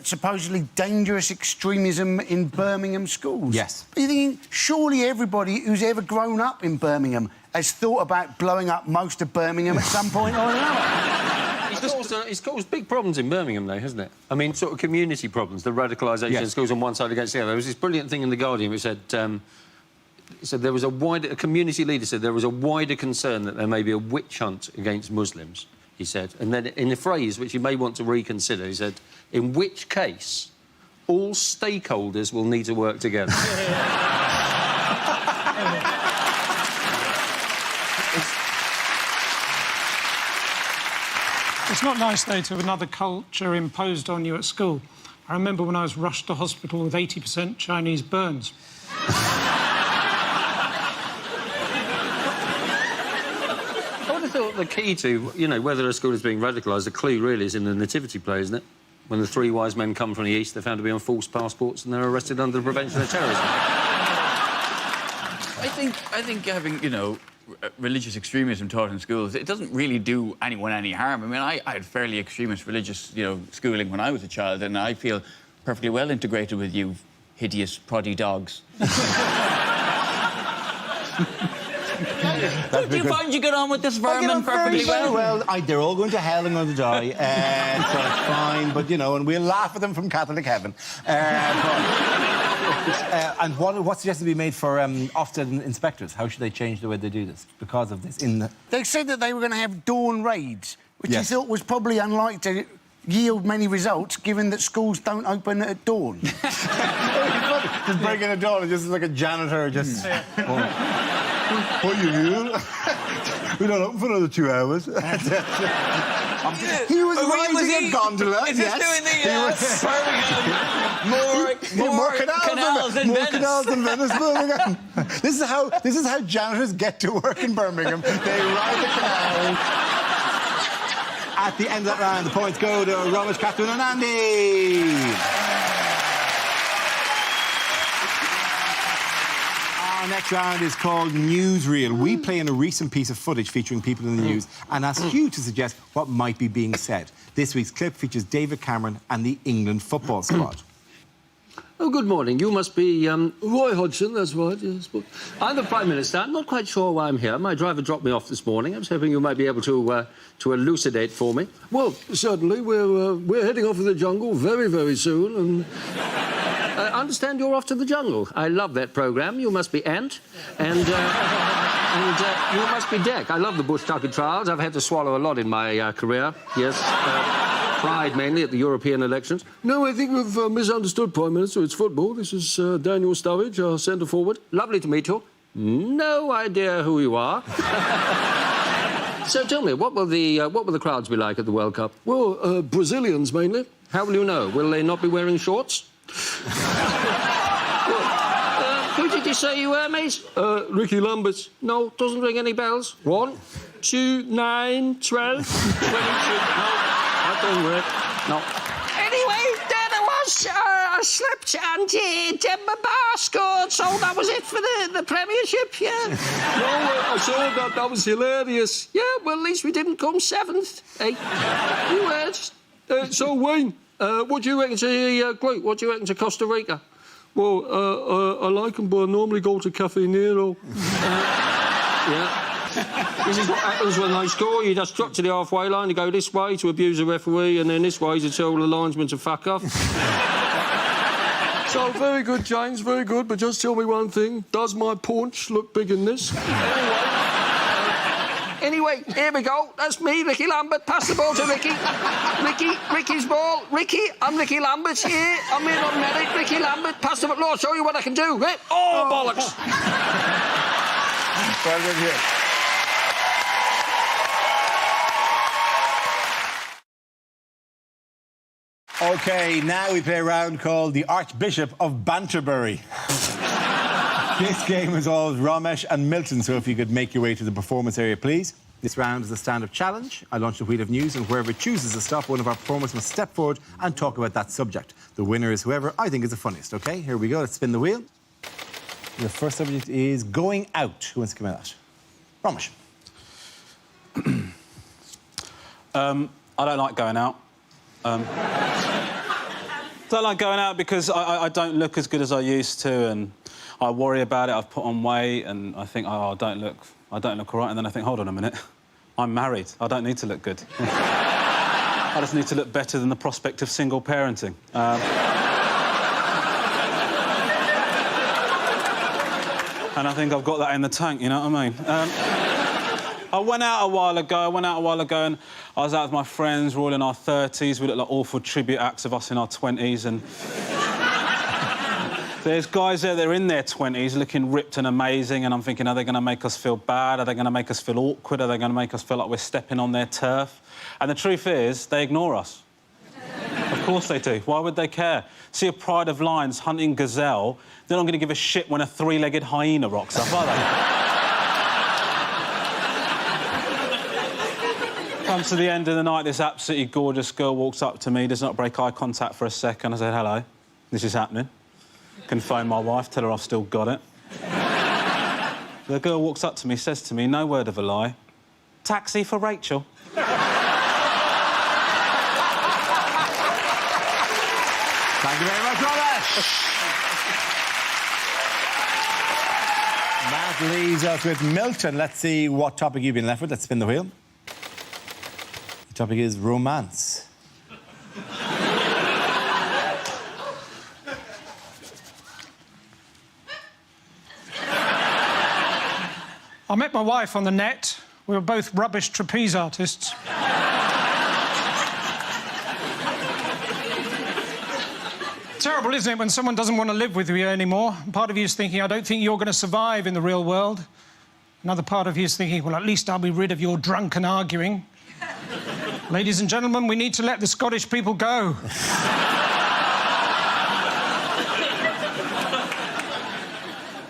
supposedly dangerous extremism in Birmingham schools. Yes. But you're thinking, surely everybody who's ever grown up in Birmingham has thought about blowing up most of Birmingham at some point or another. It's caused big problems in Birmingham, though, hasn't it? I mean, sort of community problems, the radicalisation of schools on one side against the other. There was this brilliant thing in The Guardian which said... So there was a community leader said there was a wider concern that there may be a witch hunt against Muslims, he said. And then in a phrase which you may want to reconsider, he said, in which case, all stakeholders will need to work together. It's not nice, though, to have another culture imposed on you at school. I remember when I was rushed to hospital with 80% Chinese burns. I would have thought the key to, you know, whether a school is being radicalised, the clue really is in the nativity play, isn't it? When the three wise men come from the east, they're found to be on false passports and they're arrested under the Prevention of Terrorism. I think having, you know, religious extremism taught in schools, it doesn't really do anyone any harm. I mean, I had fairly extremist religious, you know, schooling when I was a child, and I feel perfectly well integrated with you hideous, proddy dogs. Do you find you get on with this vermin perfectly well? They're all going to hell and going to die, so it's fine. But, you know, and we'll laugh at them from Catholic heaven. And what's suggested to be made for Ofsted inspectors? How should they change the way they do this because of this? They said that they were going to have dawn raids, which I thought was probably unlikely to yield many results, given that schools don't open at dawn. Just breaking a door and just like a janitor just... What are you doing? We don't open for another 2 hours. He was raising a gondola. Is this doing the more canals in Venice? More canals in Venice, Birmingham. This is how janitors get to work in Birmingham. They ride the canal. At the end of that round, the points go to Romesh, Catherine and Andy. Our next round is called Newsreel. We play in a recent piece of footage featuring people in the news and ask you to suggest what might be being said. This week's clip features David Cameron and the England football squad. Oh, good morning. You must be Roy Hodgson, that's right, yes. But I'm the Prime Minister. I'm not quite sure why I'm here. My driver dropped me off this morning. I was hoping you might be able to elucidate for me. Well, certainly. We're heading off to the jungle very, very soon, and... I understand you're off to the jungle. I love that programme. You must be Ant, and you must be Dec. I love the Bush Tucker trials. I've had to swallow a lot in my career, yes. Pride, mainly, at the European elections. No, I think we've misunderstood, Prime Minister. It's football. This is Daniel Sturridge, our centre-forward. Lovely to meet you. No idea who you are. So tell me, what will the crowds be like at the World Cup? Well, Brazilians, mainly. How will you know? Will they not be wearing shorts? Who did you say you were, mate? Ricky Lambert. No, doesn't ring any bells. 1, 2, 9, 12, 22. No, that doesn't work. No. Anyway, there I was. I slept and Demba Ba scored, so that was it for the Premiership, yeah. No, I saw that. That was hilarious. Yeah, well, at least we didn't come 7th, eh? You words. So, Wayne... what do you reckon to Great? What do you reckon to Costa Rica? Well, I like them, but I normally go to Cafe Nero. Yeah. This is what happens when they score. You just drop to the halfway line, you go this way to abuse the referee, and then this way to tell the linesman to fuck off. So, very good, James, very good, but just tell me one thing. Does my paunch look big in this? Anyway, here we go. That's me, Ricky Lambert. Pass the ball to Ricky. Ricky's ball. Ricky, I'm Ricky Lambert here. I'm here on merit. Ricky Lambert, pass the ball. I'll show you what I can do. Right? Oh, bollocks. Well done here. OK, now we play a round called the Archbishop of Banterbury. This game involves Ramesh and Milton, so if you could make your way to the performance area, please. This round is a stand-up challenge. I launch the wheel of news, and whoever chooses to stop, one of our performers must step forward and talk about that subject. The winner is whoever I think is the funniest, OK? Here we go. Let's spin the wheel. The first subject is going out. Who wants to come out? Ramesh. I don't like going out. Don't like going out because I don't look as good as I used to, and I worry about it. I've put on weight, and I think, oh, I don't look all right. And then I think, hold on a minute, I'm married. I don't need to look good. I just need to look better than the prospect of single parenting. And I think I've got that in the tank, you know what I mean? I went out a while ago, and I was out with my friends. We're all in our 30s. We look like awful tribute acts of us in our 20s, and there's guys there that are in their 20s looking ripped and amazing, and I'm thinking, are they going to make us feel bad? Are they going to make us feel awkward? Are they going to make us feel like we're stepping on their turf? And the truth is, they ignore us. Of course they do. Why would they care? See a pride of lions hunting gazelle, they're not going to give a shit when a three-legged hyena rocks up, are they? Comes to the end of the night, this absolutely gorgeous girl walks up to me, does not break eye contact for a second. I said, hello, this is happening. Can phone my wife, tell her I've still got it. The girl walks up to me, says to me, no word of a lie, taxi for Rachel. Thank you very much, Ramesh. That leaves us with Milton. Let's see what topic you've been left with. Let's spin the wheel. The topic is romance. I met my wife on the net. We were both rubbish trapeze artists. Terrible, isn't it, when someone doesn't want to live with you anymore? Part of you is thinking, I don't think you're going to survive in the real world. Another part of you is thinking, well, at least I'll be rid of your drunken arguing. Ladies and gentlemen, we need to let the Scottish people go.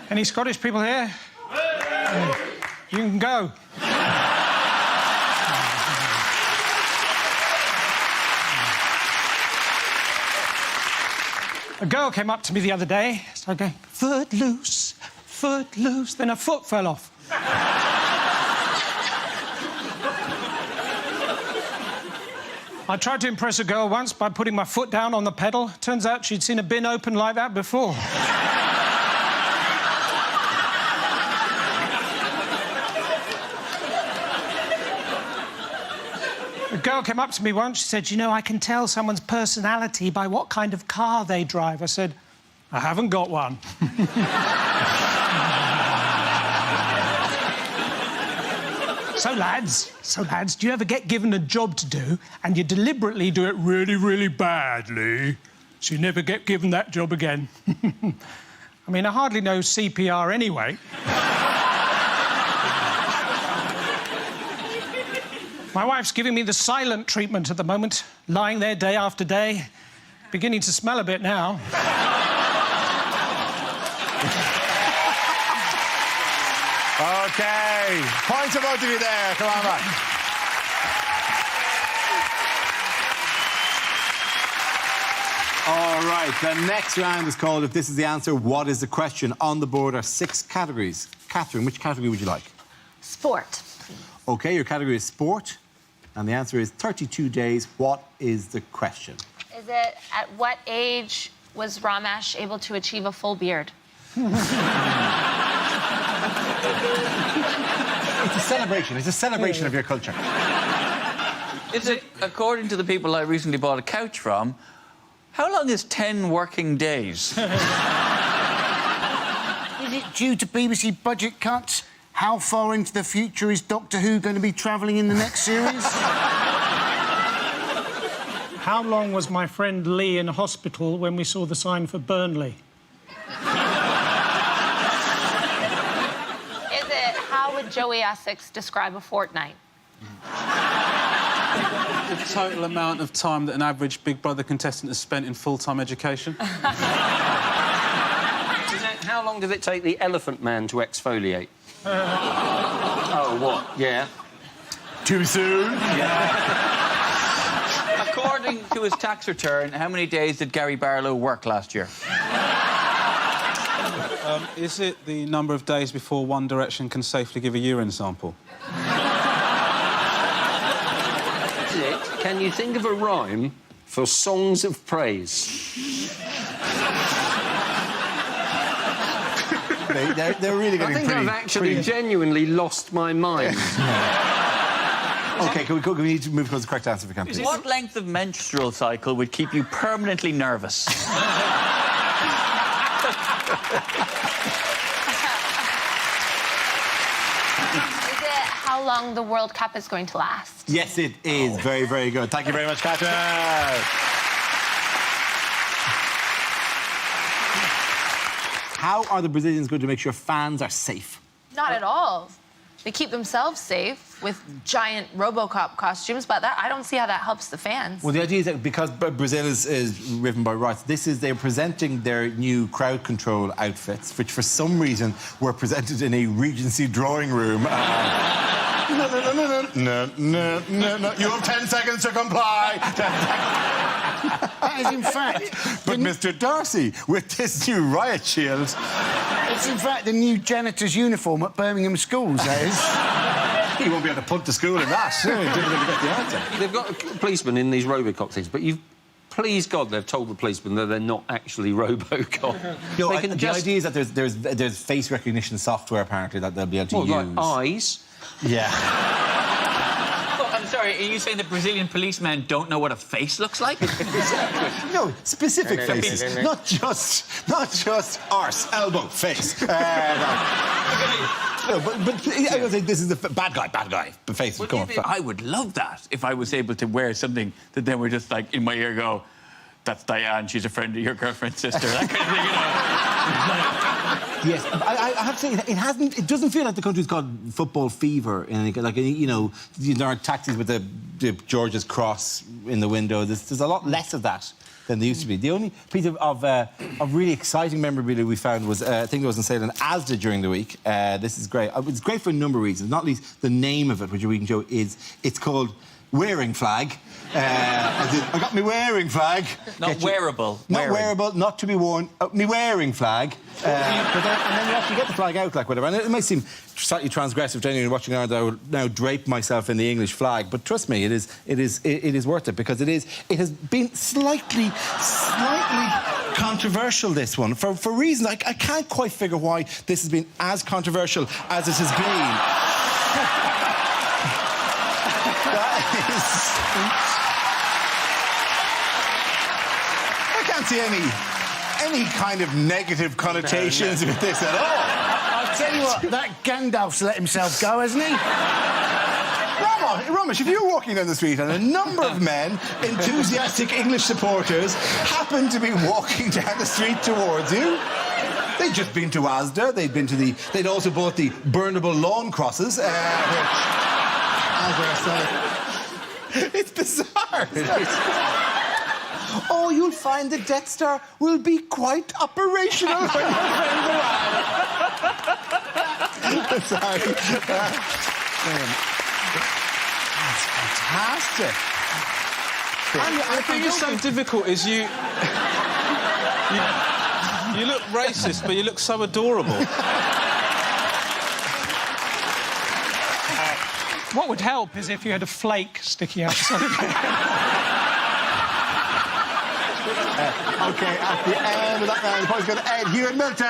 Any Scottish people here? You can go. A girl came up to me the other day, started going, foot loose, then her foot fell off. I tried to impress a girl once by putting my foot down on the pedal. Turns out she'd seen a bin open like that before. A girl came up to me once, she said, you know, I can tell someone's personality by what kind of car they drive. I said, I haven't got one. So, lads, do you ever get given a job to do and you deliberately do it really, really badly so you never get given that job again? I mean, I hardly know CPR anyway. My wife's giving me the silent treatment at the moment, lying there day after day, beginning to smell a bit now. OK. Points for both of you there. Come on back. All right, the next round is called If This Is the Answer, What is the Question? On the board are 6 categories. Catherine, which category would you like? Sport. OK, your category is sport. And the answer is 32 days. What is the question? Is it at what age was Ramesh able to achieve a full beard? It's a celebration. It's a celebration of your culture. Is it, according to the people I recently bought a couch from, how long is 10 working days? Is it due to BBC budget cuts? How far into the future is Doctor Who going to be travelling in the next series? How long was my friend Lee in hospital when we saw the sign for Burnley? Is it how would Joey Essex describe a fortnight? the total amount of time that an average Big Brother contestant has spent in full-time education? How long does it take the Elephant Man to exfoliate? Oh, what? Yeah. Too soon? Yeah. According to his tax return, how many days did Gary Barlow work last year? Is it the number of days before One Direction can safely give a urine sample? Is it? Can you think of a rhyme for songs of praise? They're really getting I think I've actually genuinely lost my mind. OK, can we need to move towards the correct answer if we can, please? What length of menstrual cycle would keep you permanently nervous? Is it how long the World Cup is going to last? Yes, it is. Very, very good. Thank you very much, Catherine. How are the Brazilians going to make sure fans are safe? Not at all. They keep themselves safe with giant RoboCop costumes, but I don't see how that helps the fans. Well, the idea is that because Brazil is riven by riots, they're presenting their new crowd control outfits, which for some reason were presented in a Regency drawing room. No. You have 10 seconds to comply. That is, in fact... But Mr. Darcy, with this new riot shield... It's, in fact, the new janitor's uniform at Birmingham schools, that is. He won't be able to punt the school in that. Difficult to get the answer. They've got policemen in these RoboCop things, but please God, they've told the policemen that they're not actually RoboCop. No, the idea is that there's face recognition software, apparently, that they'll be able to use. Like eyes? Yeah. I'm sorry, are you saying that Brazilian policemen don't know what a face looks like? Exactly. No, specific faces. Not just arse, elbow, face. No, but I would say this is the bad guy, the face. Well, Come on. I would love that if I was able to wear something that then would just, like, in my ear go, that's Diane, she's a friend of your girlfriend's sister, that kind of thing, you know. Yes, I have to say, it doesn't feel like the country's got football fever. Like, you know, there aren't taxis with the George's cross in the window. There's a lot less of that than there used to be. The only piece of really exciting memorabilia we found was a thing that was on sale in Asda during the week. This is great. It's great for a number of reasons, not least the name of it, which we can show it's called Wearing Flag. I got me wearing flag. Not wearable. Not wearable, not to be worn. Me wearing flag. And then you actually get the flag out, like whatever. And it might seem slightly transgressive to anyone watching now that I would now drape myself in the English flag, but trust me, it is worth it because it has been slightly controversial, this one, for reasons I can't quite figure why this has been as controversial as it has been. I can't see any kind of negative connotations with this at all. I'll tell you what, that Gandalf's let himself go, hasn't he? Ramesh, if you're walking down the street and a number of men, enthusiastic English supporters, happen to be walking down the street towards you, they'd just been to Asda, they'd also bought the burnable lawn crosses, it's bizarre. Oh, you'll find the Death Star will be quite operational when your friends arrive. Sorry. That's fantastic. The thing is so difficult is you look racist, but you look so adorable. What would help is if you had a flake sticking out. OK, at the end of that round, the points go to Ed, Hugh and Milton.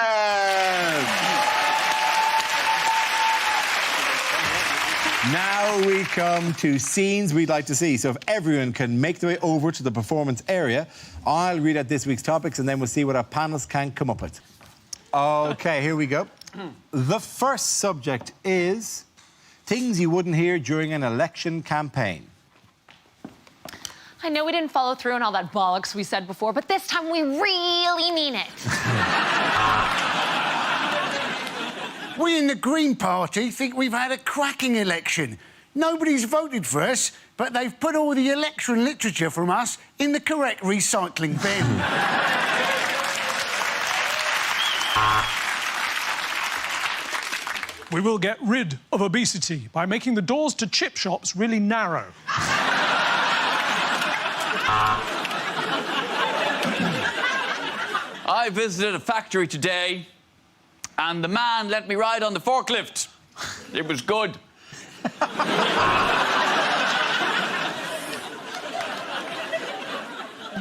Now we come to scenes we'd like to see. So if everyone can make their way over to the performance area, I'll read out this week's topics and then we'll see what our panels can come up with. OK, here we go. The first subject is things you wouldn't hear during an election campaign. I know we didn't follow through on all that bollocks we said before, but this time we really mean it. We in the Green Party think we've had a cracking election. Nobody's voted for us, but they've put all the election literature from us in the correct recycling bin. We will get rid of obesity by making the doors to chip shops really narrow. I visited a factory today, and the man let me ride on the forklift. It was good.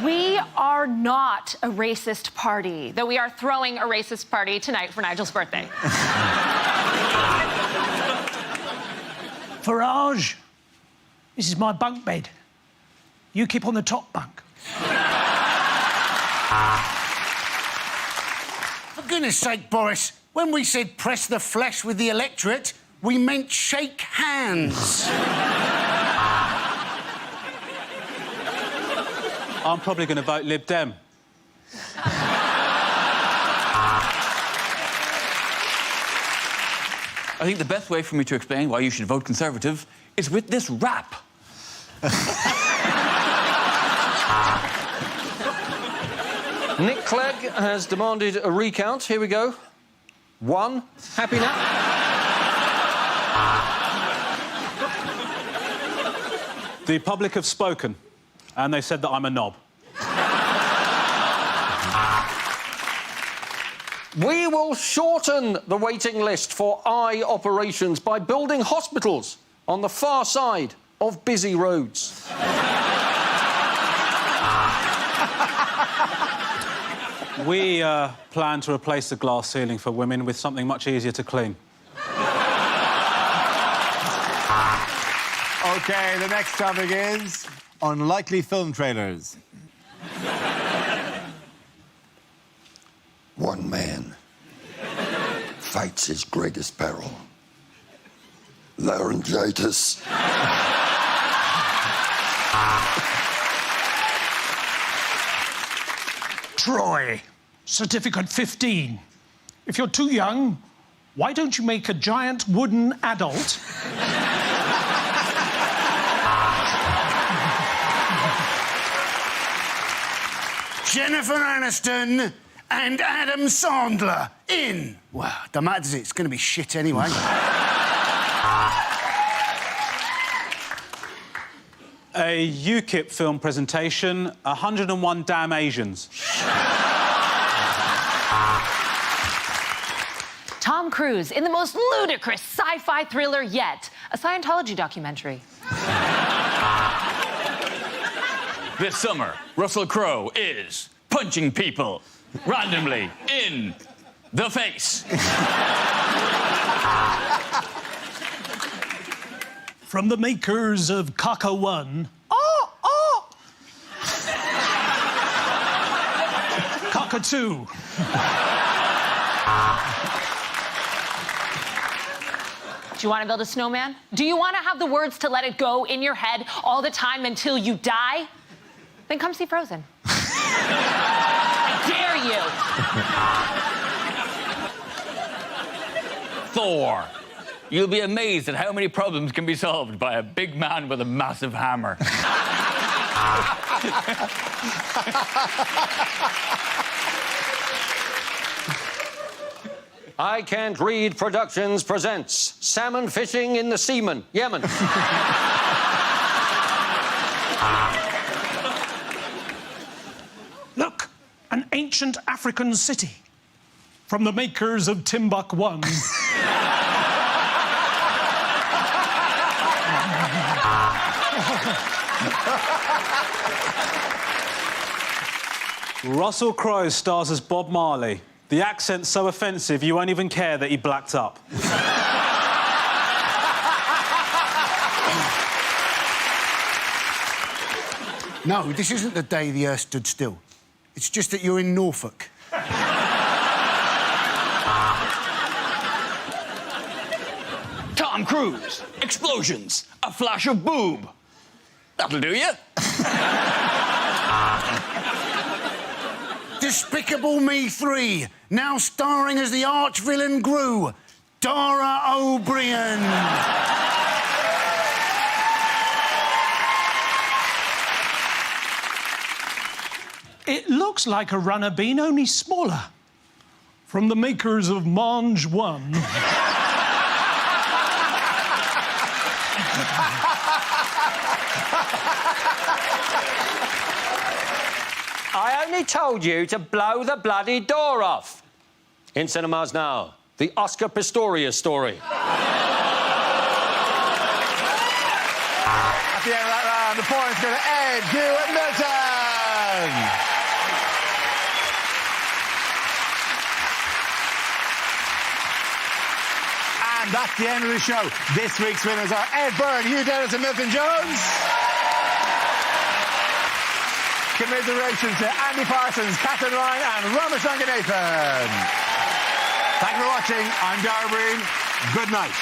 We are not a racist party, though we are throwing a racist party tonight for Nigel's birthday. Farage, this is my bunk bed. You keep on the top bunk. For goodness sake, Boris, when we said press the flesh with the electorate, we meant shake hands. I'm probably going to vote Lib Dem. I think the best way for me to explain why you should vote Conservative is with this rap. Nick Clegg has demanded a recount. Here we go. 1. Happy now? The public have spoken, and they said that I'm a knob. We will shorten the waiting list for eye operations by building hospitals on the far side of busy roads. We plan to replace the glass ceiling for women with something much easier to clean. OK, the next topic is unlikely film trailers. One man fights his greatest peril. Laryngitis. Troy, certificate 15. If you're too young, why don't you make a giant wooden adult? Jennifer Aniston and Adam Sandler in. Well, don't matter, does it? It's going to be shit anyway. A UKIP film presentation, 101 Damn Asians. Tom Cruise in the most ludicrous sci-fi thriller yet, a Scientology documentary. This summer, Russell Crowe is punching people randomly in the face. From the makers of Kaka 1. Kaka 2. Do you want to build a snowman? Do you want to have the words to let it go in your head all the time until you die? Then come see Frozen. I dare you. Thor. You'll be amazed at how many problems can be solved by a big man with a massive hammer. I Can't Read Productions presents Salmon Fishing in the Seaman, Yemen. Look, an ancient African city. From the makers of Timbuk 1. Russell Crowe stars as Bob Marley. The accent's so offensive you won't even care that he blacked up. No, this isn't the day the Earth stood still. It's just that you're in Norfolk. Tom Cruise. Explosions. A flash of boob. That'll do you. Despicable Me 3, now starring as the arch-villain Gru, Dara O'Brien. It looks like a runner bean, only smaller. From the makers of Mange 1. I only told you to blow the bloody door off. In cinemas now, the Oscar Pistorius story. At the end of that round, the points go to Ed, Hugh and Milton. And that's the end of the show. This week's winners are Ed Byrne, Hugh Dennis and Milton Jones. Commiserations to Andy Parsons, Catherine Ryan and Ramesh Ranganathan. Thank you for watching. I'm Dara Breen. Good night.